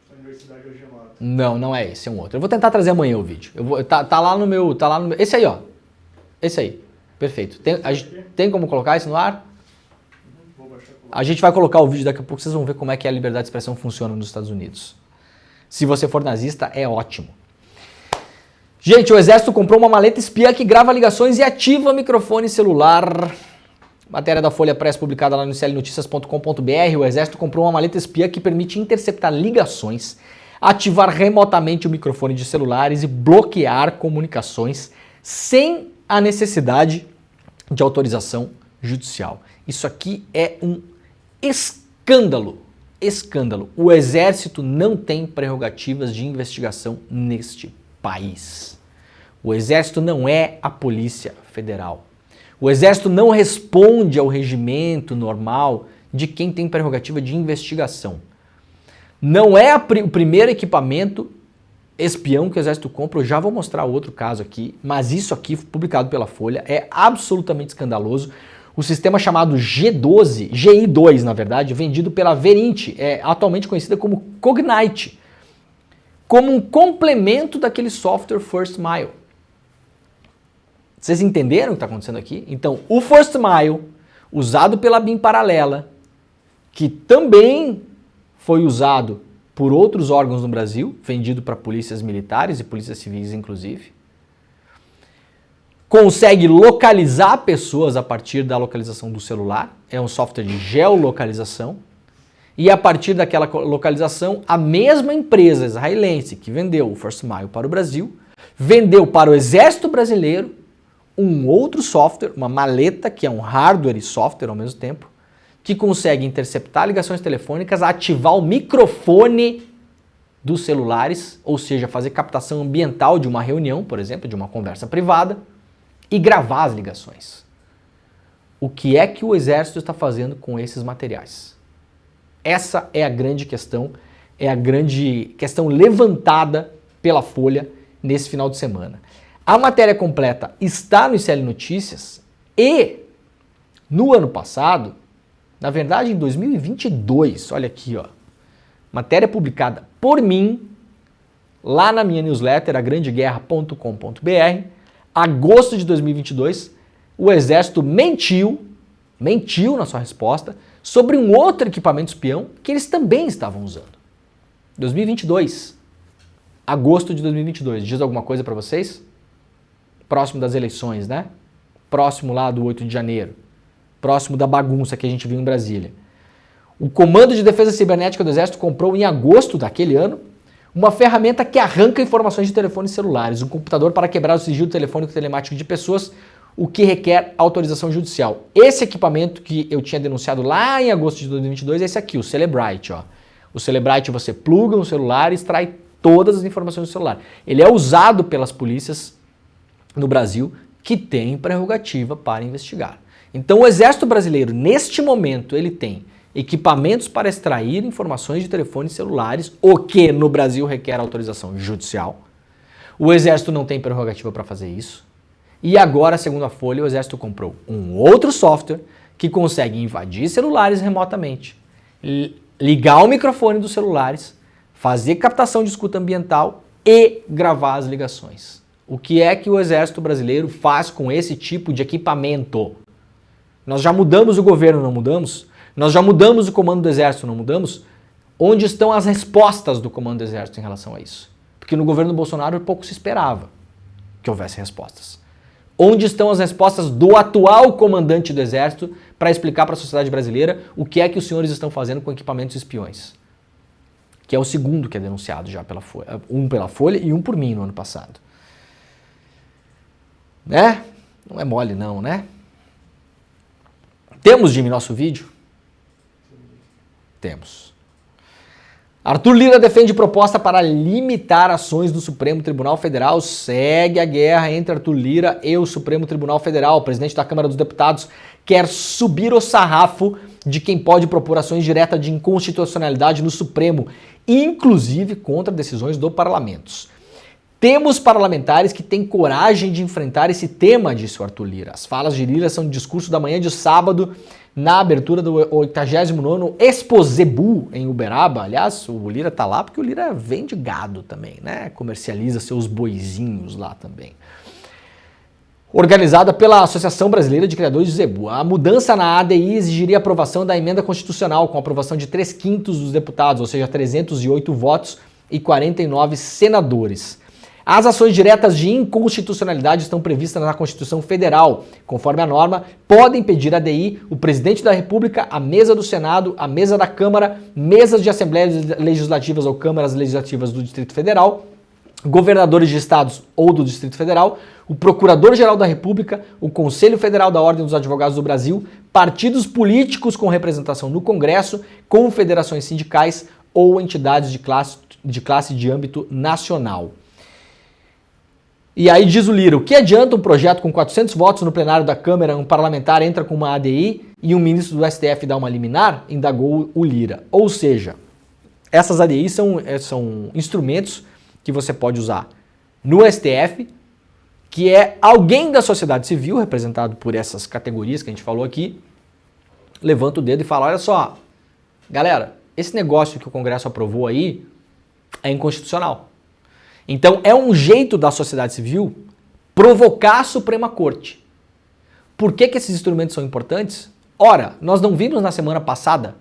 da Universidade Algemada.
Não é esse, é um outro. Eu vou tentar trazer amanhã o vídeo. Tá lá no meu, esse aí, ó. Esse aí. Perfeito. Tem como colocar isso no ar?
Vou baixar.
A gente vai colocar o vídeo daqui a pouco, vocês vão ver como é que a liberdade de expressão funciona nos Estados Unidos. Se você for nazista, é ótimo. Gente, o Exército comprou uma maleta espiã que grava ligações e ativa microfone celular. Matéria da Folha Press publicada lá no clnoticias.com.br. O Exército comprou uma maleta espiã que permite interceptar ligações, ativar remotamente o microfone de celulares e bloquear comunicações sem a necessidade de autorização judicial. Isso aqui é um escândalo. Escândalo. O Exército não tem prerrogativas de investigação neste país. O Exército não é a Polícia Federal. O Exército não responde ao regimento normal de quem tem prerrogativa de investigação. Não é o primeiro equipamento espião que o Exército compra. Eu já vou mostrar outro caso aqui, mas isso aqui, publicado pela Folha, é absolutamente escandaloso. O sistema chamado G12, GI2 na verdade, vendido pela Verint, é atualmente conhecida como Cognite, como um complemento daquele software First Mile. Vocês entenderam o que está acontecendo aqui? Então, o First Mile, usado pela BIM Paralela, que também foi usado por outros órgãos no Brasil, vendido para polícias militares e polícias civis, inclusive, consegue localizar pessoas a partir da localização do celular, é um software de geolocalização, e a partir daquela localização, a mesma empresa israelense que vendeu o First Mile para o Brasil, vendeu para o Exército Brasileiro um outro software, uma maleta, que é um hardware e software ao mesmo tempo, que consegue interceptar ligações telefônicas, ativar o microfone dos celulares, ou seja, fazer captação ambiental de uma reunião, por exemplo, de uma conversa privada, e gravar as ligações. O que é que o Exército está fazendo com esses materiais? Essa é a grande questão, é a grande questão levantada pela Folha nesse final de semana. A matéria completa está no ICL Notícias e no ano passado, na verdade em 2022, olha aqui, ó, matéria publicada por mim, lá na minha newsletter, agrandeguerra.com.br, agosto de 2022, o Exército mentiu na sua resposta sobre um outro equipamento espião que eles também estavam usando. 2022, agosto de 2022, diz alguma coisa para vocês? Próximo das eleições, né? Próximo lá do 8 de janeiro, próximo da bagunça que a gente viu em Brasília. O Comando de Defesa Cibernética do Exército comprou em agosto daquele ano uma ferramenta que arranca informações de telefones celulares, um computador para quebrar o sigilo telefônico e telemático de pessoas, o que requer autorização judicial. Esse equipamento que eu tinha denunciado lá em agosto de 2022 é esse aqui, o Cellebrite. Ó. O Cellebrite você pluga no celular e extrai todas as informações do celular. Ele é usado pelas polícias no Brasil que têm prerrogativa para investigar. Então o Exército Brasileiro, neste momento, ele tem equipamentos para extrair informações de telefones celulares, o que no Brasil requer autorização judicial. O Exército não tem prerrogativa para fazer isso. E agora, segundo a Folha, o Exército comprou um outro software que consegue invadir celulares remotamente, ligar o microfone dos celulares, fazer captação de escuta ambiental e gravar as ligações. O que é que o Exército Brasileiro faz com esse tipo de equipamento? Nós já mudamos o governo, não mudamos? Nós já mudamos o comando do Exército, não mudamos? Onde estão as respostas do comando do Exército em relação a isso? Porque no governo Bolsonaro pouco se esperava que houvesse respostas. Onde estão as respostas do atual comandante do Exército para explicar para a sociedade brasileira o que é que os senhores estão fazendo com equipamentos espiões? Que é o segundo que é denunciado já pela Folha. Um pela Folha e um por mim no ano passado. Né? Não é mole não, né? Temos, Jimmy, nosso vídeo? Temos. Arthur Lira defende proposta para limitar ações do Supremo Tribunal Federal. Segue a guerra entre Arthur Lira e o Supremo Tribunal Federal. O presidente da Câmara dos Deputados quer subir o sarrafo de quem pode propor ações diretas de inconstitucionalidade no Supremo, inclusive contra decisões do parlamento. Temos parlamentares que têm coragem de enfrentar esse tema, disse o Arthur Lira. As falas de Lira são discurso da manhã de sábado, na abertura do 89º Exposebu em Uberaba. Aliás, o Lira tá lá porque o Lira vende gado também, né? Comercializa seus boizinhos lá também. Organizada pela Associação Brasileira de Criadores de Zebu. A mudança na ADI exigiria a aprovação da emenda constitucional, com a aprovação de 3/5 dos deputados, ou seja, 308 votos e 49 senadores. As ações diretas de inconstitucionalidade estão previstas na Constituição Federal. Conforme a norma, podem pedir a ADI o presidente da República, a mesa do Senado, a mesa da Câmara, mesas de Assembleias Legislativas ou Câmaras Legislativas do Distrito Federal, governadores de estados ou do Distrito Federal, o Procurador-Geral da República, o Conselho Federal da Ordem dos Advogados do Brasil, partidos políticos com representação no Congresso, confederações sindicais ou entidades de classe de âmbito nacional. E aí diz o Lira, o que adianta um projeto com 400 votos no plenário da Câmara, um parlamentar entra com uma ADI e um ministro do STF dá uma liminar? Indagou o Lira. Ou seja, essas ADIs são instrumentos que você pode usar no STF, que é alguém da sociedade civil, representado por essas categorias que a gente falou aqui, levanta o dedo e fala, olha só, galera, esse negócio que o Congresso aprovou aí é inconstitucional. Então é um jeito da sociedade civil provocar a Suprema Corte. Por que esses instrumentos são importantes? Ora, nós não vimos na semana passada,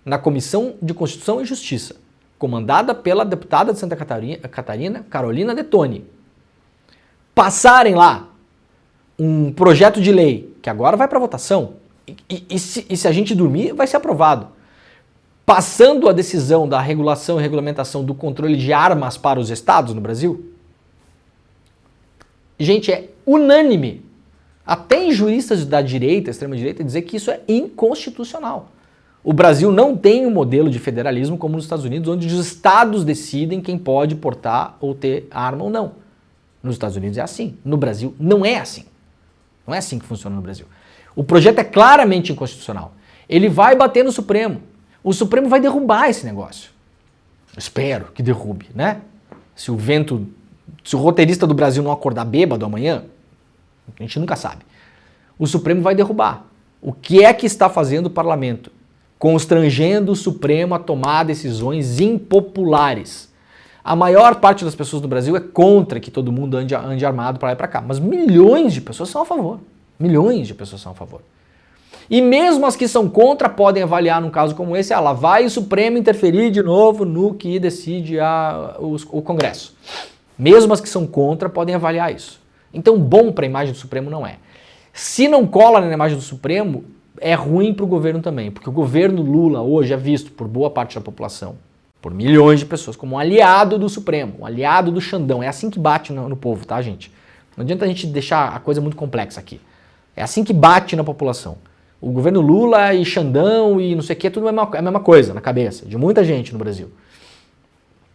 na Comissão de Constituição e Justiça, comandada pela deputada de Santa Catarina, Carolina Detoni, passarem lá um projeto de lei, que agora vai para votação, e se a gente dormir, vai ser aprovado. Passando a decisão da regulação e regulamentação do controle de armas para os estados no Brasil? Gente, é unânime, até em juristas da direita, extrema-direita, dizer que isso é inconstitucional. O Brasil não tem um modelo de federalismo como nos Estados Unidos, onde os estados decidem quem pode portar ou ter arma ou não. Nos Estados Unidos é assim. No Brasil não é assim. Não é assim que funciona no Brasil. O projeto é claramente inconstitucional. Ele vai bater no Supremo. O Supremo vai derrubar esse negócio. Espero que derrube, né? Se o roteirista do Brasil não acordar bêbado amanhã, a gente nunca sabe. O Supremo vai derrubar. O que é que está fazendo o parlamento? Constrangendo o Supremo a tomar decisões impopulares. A maior parte das pessoas do Brasil é contra que todo mundo ande armado para lá e para cá, mas milhões de pessoas são a favor. Milhões de pessoas são a favor. E mesmo as que são contra podem avaliar num caso como esse, lá vai o Supremo interferir de novo no que decide o Congresso. Mesmo as que são contra podem avaliar isso. Então bom para a imagem do Supremo não é. Se não cola na imagem do Supremo, é ruim para o governo também, porque o governo Lula hoje é visto por boa parte da população, por milhões de pessoas, como um aliado do Supremo, um aliado do Xandão. É assim que bate no povo, tá, gente? Não adianta a gente deixar a coisa muito complexa aqui. É assim que bate na população. O governo Lula e Xandão e não sei o que, tudo é a mesma coisa na cabeça de muita gente no Brasil.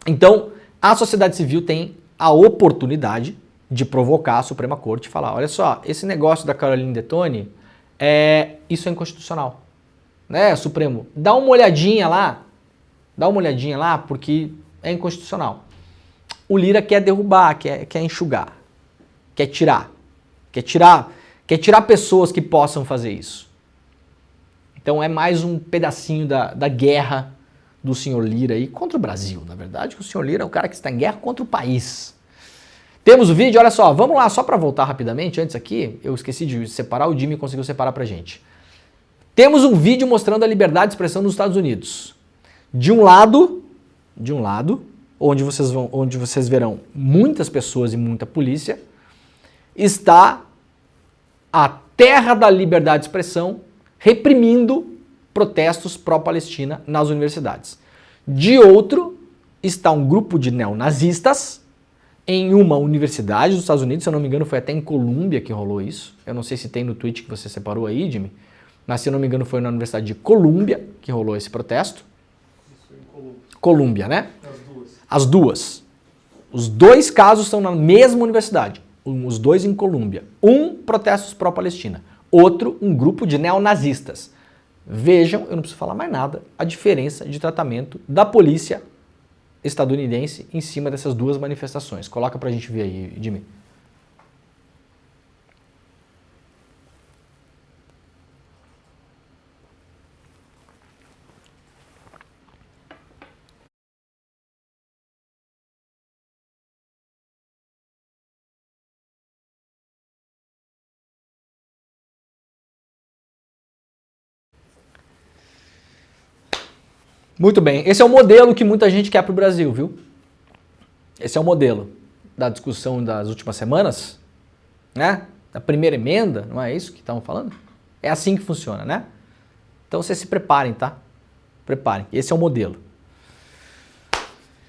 Então, a sociedade civil tem a oportunidade de provocar a Suprema Corte e falar, olha só, esse negócio da Carolina Detoni, isso é inconstitucional. Né, Supremo? Dá uma olhadinha lá, porque é inconstitucional. O Lira quer derrubar, quer enxugar, quer tirar pessoas que possam fazer isso. Então é mais um pedacinho da guerra do senhor Lira aí contra o Brasil, na verdade, que o senhor Lira é um cara que está em guerra contra o país. Temos o vídeo, olha só, vamos lá, só para voltar rapidamente, antes aqui, eu esqueci de separar, o Jimmy conseguiu separar pra gente. Temos um vídeo mostrando a liberdade de expressão nos Estados Unidos. De um lado, onde vocês verão muitas pessoas e muita polícia, está a terra da liberdade de expressão reprimindo protestos pró-Palestina nas universidades. De outro, está um grupo de neonazistas em uma universidade dos Estados Unidos, se eu não me engano foi até em Colômbia que rolou isso. Eu não sei se tem no tweet que você separou aí, Jimmy, mas se eu não me engano foi na Universidade de Colômbia que rolou esse protesto.
Isso foi em Colômbia.
Colômbia, né?
As duas.
As duas. Os dois casos são na mesma universidade. Os dois em Colômbia. Um, protestos pró-Palestina. Outro, um grupo de neonazistas. Vejam, eu não preciso falar mais nada, a diferença de tratamento da polícia estadunidense em cima dessas duas manifestações. Coloca pra gente ver aí, Jimmy. Muito bem, esse é o modelo que muita gente quer para o Brasil, viu? Esse é o modelo da discussão das últimas semanas, né? Da primeira emenda, não é isso que estavam falando? É assim que funciona, né? Então vocês se preparem, tá? Preparem, esse é o modelo.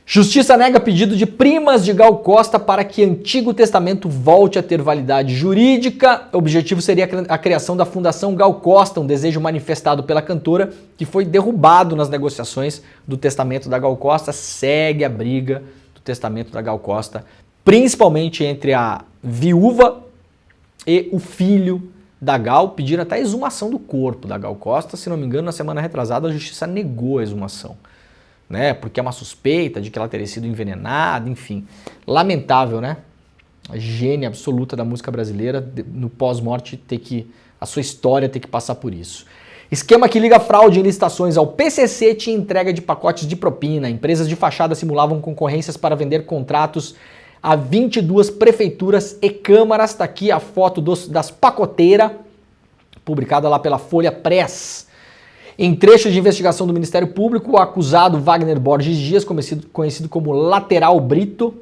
Justiça nega pedido de primas de Gal Costa para que Antigo Testamento volte a ter validade jurídica. O objetivo seria a criação da Fundação Gal Costa, um desejo manifestado pela cantora, que foi derrubado nas negociações do testamento da Gal Costa. Segue a briga do testamento da Gal Costa, principalmente entre a viúva e o filho da Gal. Pediram até a exumação do corpo da Gal Costa. Se não me engano, na semana retrasada, a justiça negou a exumação, né? Porque é uma suspeita de que ela teria sido envenenada, enfim. Lamentável, né? A gênia absoluta da música brasileira, no pós-morte, a sua história ter que passar por isso. Esquema que liga fraude em licitações ao PCC tinha entrega de pacotes de propina. Empresas de fachada simulavam concorrências para vender contratos a 22 prefeituras e câmaras. Está aqui a foto das pacoteiras, publicada lá pela Folha Press. Em trecho de investigação do Ministério Público, o acusado Wagner Borges Dias, conhecido como Latrell Brito,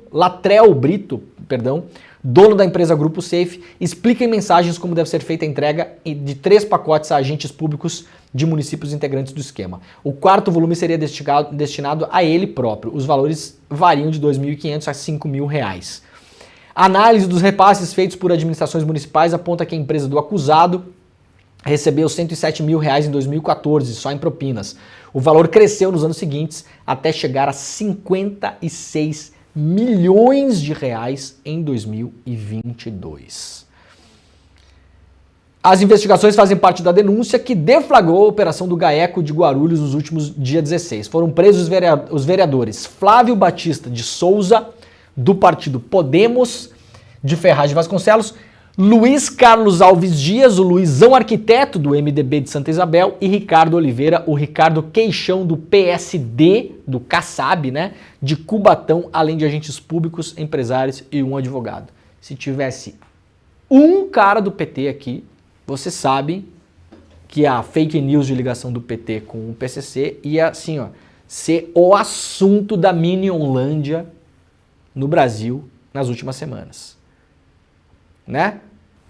dono da empresa Grupo Safe, explica em mensagens como deve ser feita a entrega de 3 pacotes a agentes públicos de municípios integrantes do esquema. O quarto volume seria destinado a ele próprio. Os valores variam de R$ 2.500 a R$ 5.000. A análise dos repasses feitos por administrações municipais aponta que a empresa do acusado recebeu R$ 107 mil em 2014, só em propinas. O valor cresceu nos anos seguintes até chegar a R$ 56 milhões em 2022. As investigações fazem parte da denúncia que deflagrou a operação do GAECO de Guarulhos nos últimos dia 16. Foram presos os vereadores Flávio Batista de Souza, do partido Podemos, de Ferraz de Vasconcelos, Luiz Carlos Alves Dias, o Luizão Arquiteto, do MDB de Santa Isabel, e Ricardo Oliveira, o Ricardo Queixão, do PSD, do Kassab, né, de Cubatão, além de agentes públicos, empresários e um advogado. Se tivesse um cara do PT aqui, você sabe que a fake news de ligação do PT com o PCC ia, assim, ó, ser o assunto da Minionlândia no Brasil nas últimas semanas, né?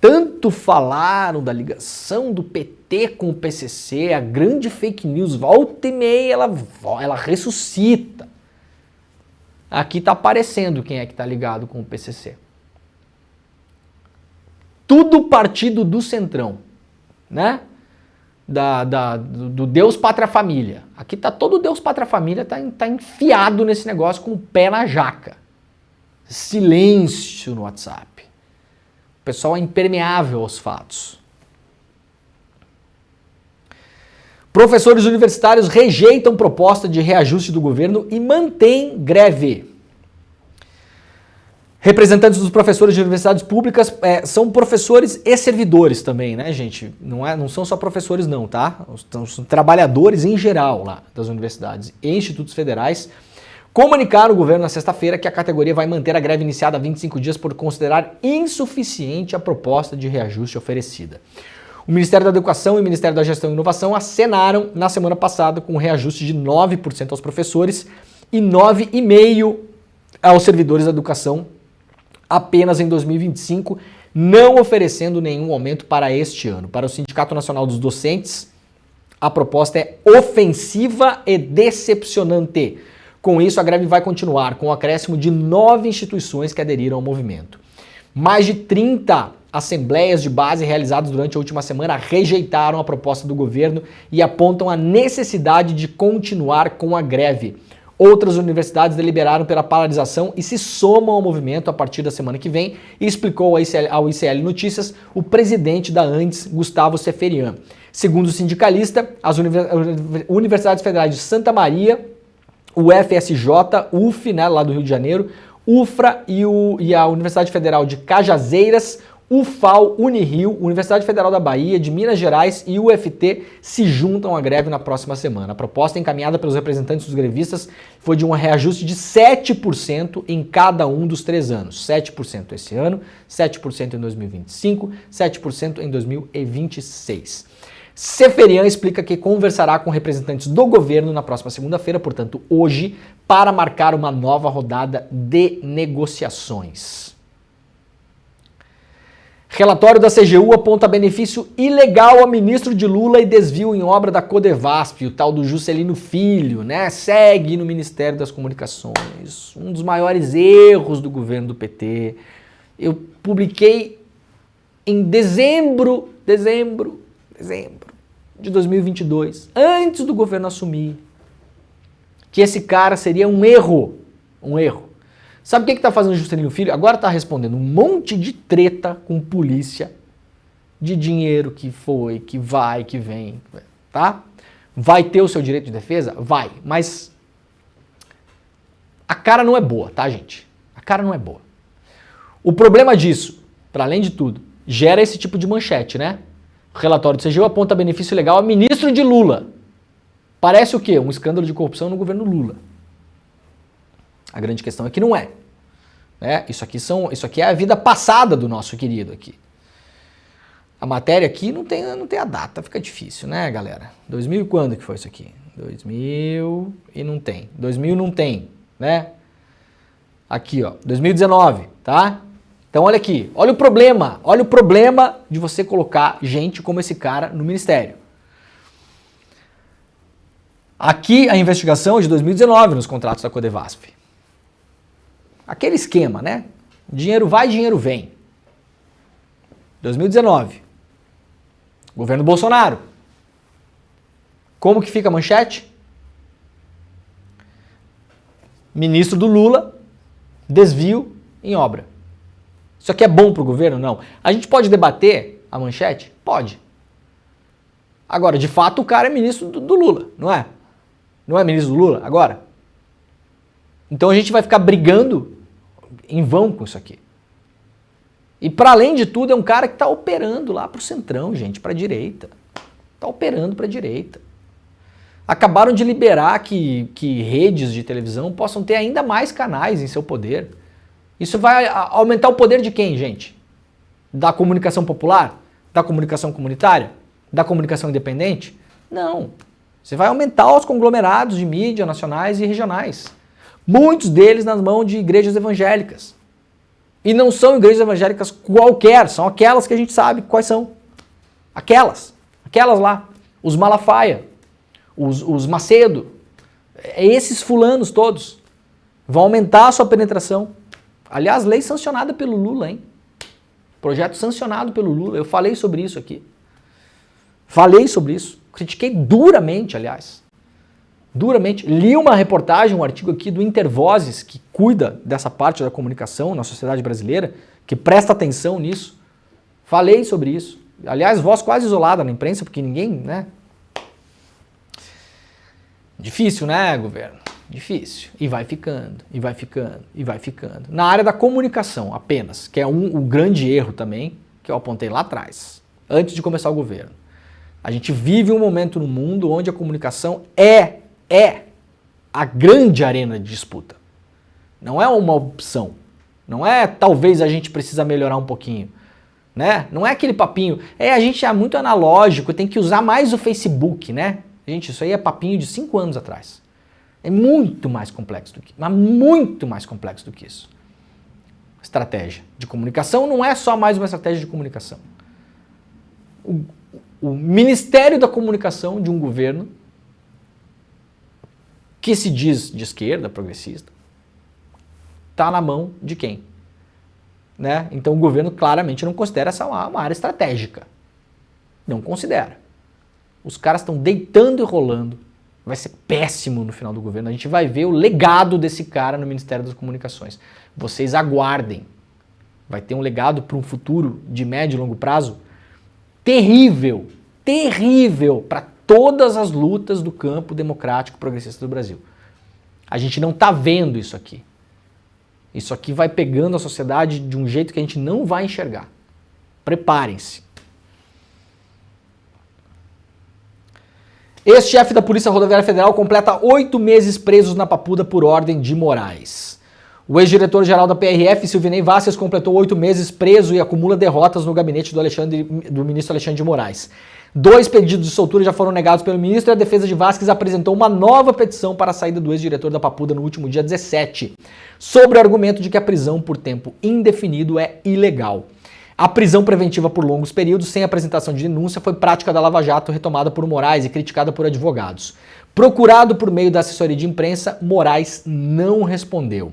Tanto falaram da ligação do PT com o PCC, a grande fake news, volta e meia ela ressuscita. Aqui tá aparecendo quem é que tá ligado com o PCC. Tudo partido do Centrão, né? Do Deus Pátria Família. Aqui tá todo Deus Pátria Família, tá enfiado nesse negócio com o pé na jaca. Silêncio no WhatsApp. O pessoal é impermeável aos fatos. Professores universitários rejeitam proposta de reajuste do governo e mantêm greve. Representantes dos professores de universidades públicas são professores e servidores também, né, gente? Não são só professores não, tá? São trabalhadores em geral lá das universidades e institutos federais. Comunicaram o governo na sexta-feira que a categoria vai manter a greve iniciada há 25 dias por considerar insuficiente a proposta de reajuste oferecida. O Ministério da Educação e o Ministério da Gestão e Inovação acenaram na semana passada com um reajuste de 9% aos professores e 9,5% aos servidores da educação apenas em 2025, não oferecendo nenhum aumento para este ano. Para o Sindicato Nacional dos Docentes, a proposta é ofensiva e decepcionante. Com isso, a greve vai continuar, com o acréscimo de 9 instituições que aderiram ao movimento. Mais de 30 assembleias de base realizadas durante a última semana rejeitaram a proposta do governo e apontam a necessidade de continuar com a greve. Outras universidades deliberaram pela paralisação e se somam ao movimento a partir da semana que vem, e explicou ao ICL Notícias o presidente da ANDES, Gustavo Seferian. Segundo o sindicalista, as universidades federais de Santa Maria, o FSJ, UF, né, lá do Rio de Janeiro, UFRA e a Universidade Federal de Cajazeiras, UFAL, Unirio, Universidade Federal da Bahia, de Minas Gerais e UFT se juntam à greve na próxima semana. A proposta encaminhada pelos representantes dos grevistas foi de um reajuste de 7% em cada um dos 3 anos. 7% esse ano, 7% em 2025, 7% em 2026. Seferian explica que conversará com representantes do governo na próxima segunda-feira, portanto hoje, para marcar uma nova rodada de negociações. Relatório da CGU aponta benefício ilegal a ministro de Lula e desvio em obra da Codevasf, o tal do Juscelino Filho, né? Segue no Ministério das Comunicações. Um dos maiores erros do governo do PT. Eu publiquei em dezembro de 2022, antes do governo assumir, que esse cara seria um erro. Sabe o que está fazendo o Juscelino Filho? Agora está respondendo um monte de treta com polícia, de dinheiro que foi, que vai, que vem, tá? Vai ter o seu direito de defesa? Vai, mas a cara não é boa, tá, gente? A cara não é boa. O problema disso, para além de tudo, gera esse tipo de manchete, né? O relatório do CGU aponta benefício legal a ministro de Lula. Parece o quê? Um escândalo de corrupção no governo Lula. A grande questão é que não é. Isso aqui é a vida passada do nosso querido aqui. A matéria aqui não tem a data, fica difícil, né, galera? 2000 e quando que foi isso aqui? 2000 e não tem. 2000 não tem, né? Aqui, ó, 2019, tá? Então olha aqui, olha o problema de você colocar gente como esse cara no ministério. Aqui a investigação é de 2019 nos contratos da Codevasf. Aquele esquema, né? Dinheiro vai, dinheiro vem. 2019. Governo Bolsonaro. Como que fica a manchete? Ministro do Lula, desvio em obra. Isso aqui é bom para o governo? Não. A gente pode debater a manchete? Pode. Agora, de fato, o cara é ministro do Lula, não é? Não é ministro do Lula agora? Então a gente vai ficar brigando em vão com isso aqui. E para além de tudo, é um cara que está operando lá pro centrão, gente, para a direita. Está operando para a direita. Acabaram de liberar que redes de televisão possam ter ainda mais canais em seu poder. Isso vai aumentar o poder de quem, gente? Da comunicação popular? Da comunicação comunitária? Da comunicação independente? Não. Você vai aumentar os conglomerados de mídia nacionais e regionais. Muitos deles nas mãos de igrejas evangélicas. E não são igrejas evangélicas qualquer, são aquelas que a gente sabe quais são. Aquelas lá. Os Malafaia, os Macedo, esses fulanos todos vão aumentar a sua penetração. Aliás, lei sancionada pelo Lula, hein? Projeto sancionado pelo Lula. Eu falei sobre isso aqui. Critiquei duramente, aliás. Duramente. Li uma reportagem, um artigo aqui do Intervozes, que cuida dessa parte da comunicação na sociedade brasileira, que presta atenção nisso. Falei sobre isso. Aliás, voz quase isolada na imprensa, porque ninguém, né? Difícil, né, governo? Difícil. E vai ficando. Na área da comunicação apenas, que é o grande erro também, que eu apontei lá atrás, antes de começar o governo. A gente vive um momento no mundo onde a comunicação é a grande arena de disputa. Não é uma opção. Não é talvez a gente precisa melhorar um pouquinho. Né? Não é aquele papinho. A gente é muito analógico, tem que usar mais o Facebook, né? Gente, isso aí é papinho de 5 anos atrás. É muito mais complexo do que, mas muito mais complexo do que isso. Estratégia de comunicação não é só mais uma estratégia de comunicação. O Ministério da Comunicação de um governo que se diz de esquerda, progressista, está na mão de quem? Né? Então o governo claramente não considera essa uma área estratégica. Não considera. Os caras estão deitando e rolando. Vai ser péssimo no final do governo. A gente vai ver o legado desse cara no Ministério das Comunicações. Vocês aguardem. Vai ter um legado para um futuro de médio e longo prazo terrível, terrível para todas as lutas do campo democrático progressista do Brasil. A gente não está vendo isso aqui. Isso aqui vai pegando a sociedade de um jeito que a gente não vai enxergar. Preparem-se. Ex-chefe da Polícia Rodoviária Federal completa 8 meses presos na Papuda por ordem de Moraes. O ex-diretor-geral da PRF, Silvinei Vasquez, completou 8 meses preso e acumula derrotas no gabinete do ministro Alexandre de Moraes. 2 pedidos de soltura já foram negados pelo ministro e a defesa de Vasquez apresentou uma nova petição para a saída do ex-diretor da Papuda no último dia 17, sobre o argumento de que a prisão por tempo indefinido é ilegal. A prisão preventiva por longos períodos, sem apresentação de denúncia, foi prática da Lava Jato retomada por Moraes e criticada por advogados. Procurado por meio da assessoria de imprensa, Moraes não respondeu.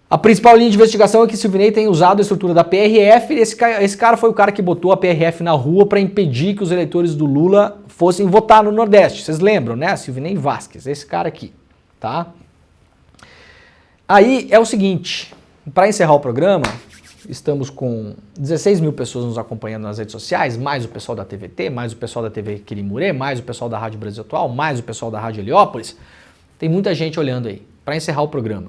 A principal linha de investigação é que Silvinei tem usado a estrutura da PRF. Esse cara foi o cara que botou a PRF na rua para impedir que os eleitores do Lula fossem votar no Nordeste. Vocês lembram, né? Silvinei Vasquez, esse cara aqui, tá? Aí é o seguinte, para encerrar o programa, estamos com 16 mil pessoas nos acompanhando nas redes sociais, mais o pessoal da TVT, mais o pessoal da TV Quirimurê, mais o pessoal da Rádio Brasil Atual, mais o pessoal da Rádio Heliópolis. Tem muita gente olhando aí. Para encerrar o programa,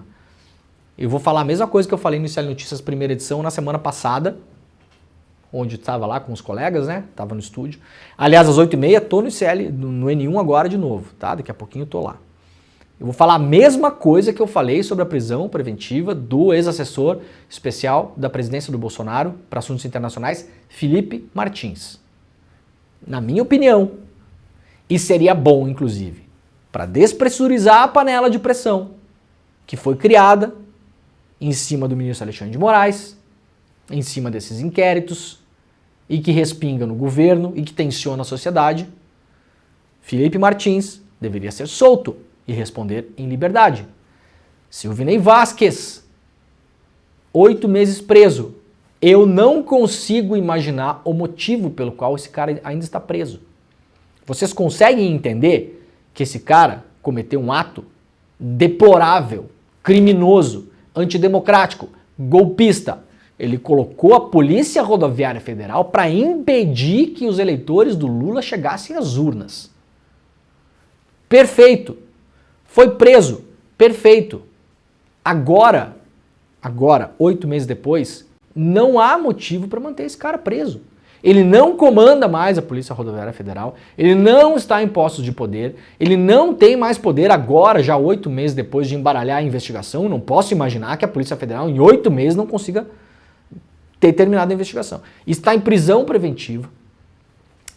eu vou falar a mesma coisa que eu falei no ICL Notícias primeira edição na semana passada, onde estava lá com os colegas, né? Estava no estúdio. Aliás, às 8h30, estou no ICL, no N1 agora de novo, tá? Daqui a pouquinho estou lá. Eu vou falar a mesma coisa que eu falei sobre a prisão preventiva do ex-assessor especial da presidência do Bolsonaro para assuntos internacionais, Felipe Martins. Na minha opinião, e seria bom, inclusive, para despressurizar a panela de pressão que foi criada em cima do ministro Alexandre de Moraes, em cima desses inquéritos, e que respinga no governo e que tensiona a sociedade, Felipe Martins deveria ser solto e responder em liberdade. Silvinei Vasquez, 8 meses preso. Eu não consigo imaginar o motivo pelo qual esse cara ainda está preso. Vocês conseguem entender que esse cara cometeu um ato deplorável, criminoso, antidemocrático, golpista? Ele colocou a Polícia Rodoviária Federal para impedir que os eleitores do Lula chegassem às urnas. Perfeito. Foi preso. Perfeito. Agora, 8 meses depois, não há motivo para manter esse cara preso. Ele não comanda mais a Polícia Rodoviária Federal, ele não está em postos de poder, ele não tem mais poder agora, já 8 meses depois de embaralhar a investigação. Eu não posso imaginar que a Polícia Federal em 8 meses não consiga ter terminado a investigação. Está em prisão preventiva,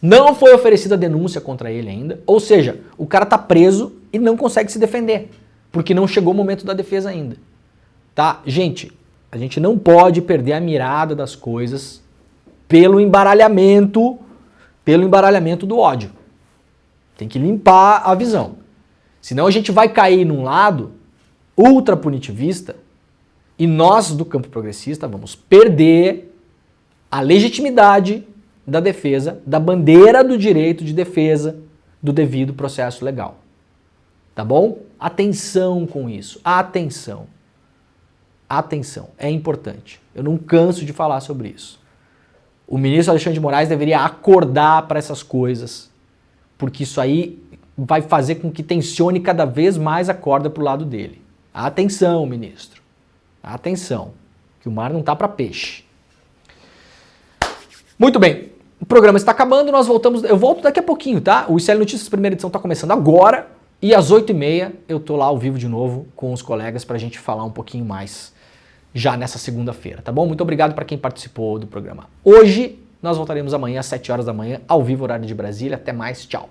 não foi oferecida denúncia contra ele ainda, ou seja, o cara está preso e não consegue se defender, porque não chegou o momento da defesa ainda. Tá? Gente, a gente não pode perder a mirada das coisas pelo embaralhamento do ódio. Tem que limpar a visão. Senão a gente vai cair num lado ultra punitivista e nós do campo progressista vamos perder a legitimidade da defesa, da bandeira do direito de defesa do devido processo legal. Tá bom? Atenção com isso. Atenção. Atenção. É importante. Eu não canso de falar sobre isso. O ministro Alexandre de Moraes deveria acordar para essas coisas, porque isso aí vai fazer com que tensione cada vez mais a corda para o lado dele. Atenção, ministro. Atenção, que o mar não tá para peixe. Muito bem, o programa está acabando, nós voltamos, eu volto daqui a pouquinho, tá? O ICL Notícias primeira edição está começando agora e às 8h30 eu tô lá ao vivo de novo com os colegas para a gente falar um pouquinho mais já nessa segunda-feira, tá bom? Muito obrigado para quem participou do programa. Hoje nós voltaremos amanhã às 7 horas da manhã, ao vivo, horário de Brasília. Até mais, tchau.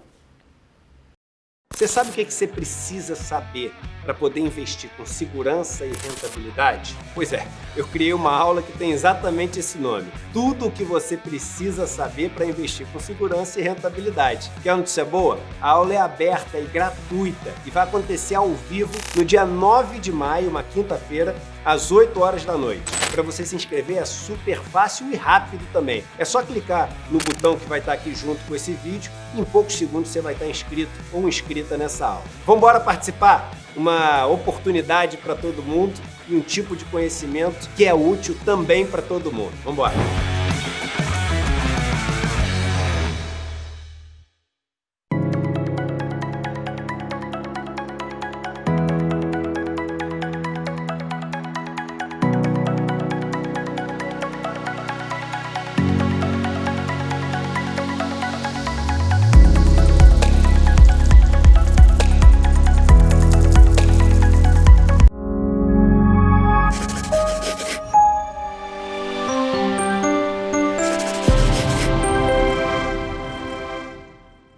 Você sabe o que você precisa saber para poder investir com segurança e rentabilidade? Pois é, eu criei uma aula que tem exatamente esse nome. Tudo o que você precisa saber para investir com segurança e rentabilidade. Quer uma notícia boa? A aula é aberta e gratuita e vai acontecer ao vivo no dia 9 de maio, uma quinta-feira, às 8 horas da noite. Para você se inscrever é super fácil e rápido também. É só clicar no botão que vai estar aqui junto com esse vídeo e em poucos segundos você vai estar inscrito ou inscrita nessa aula. Vamos embora participar? Uma oportunidade para todo mundo e um tipo de conhecimento que é útil também para todo mundo. Vamos embora!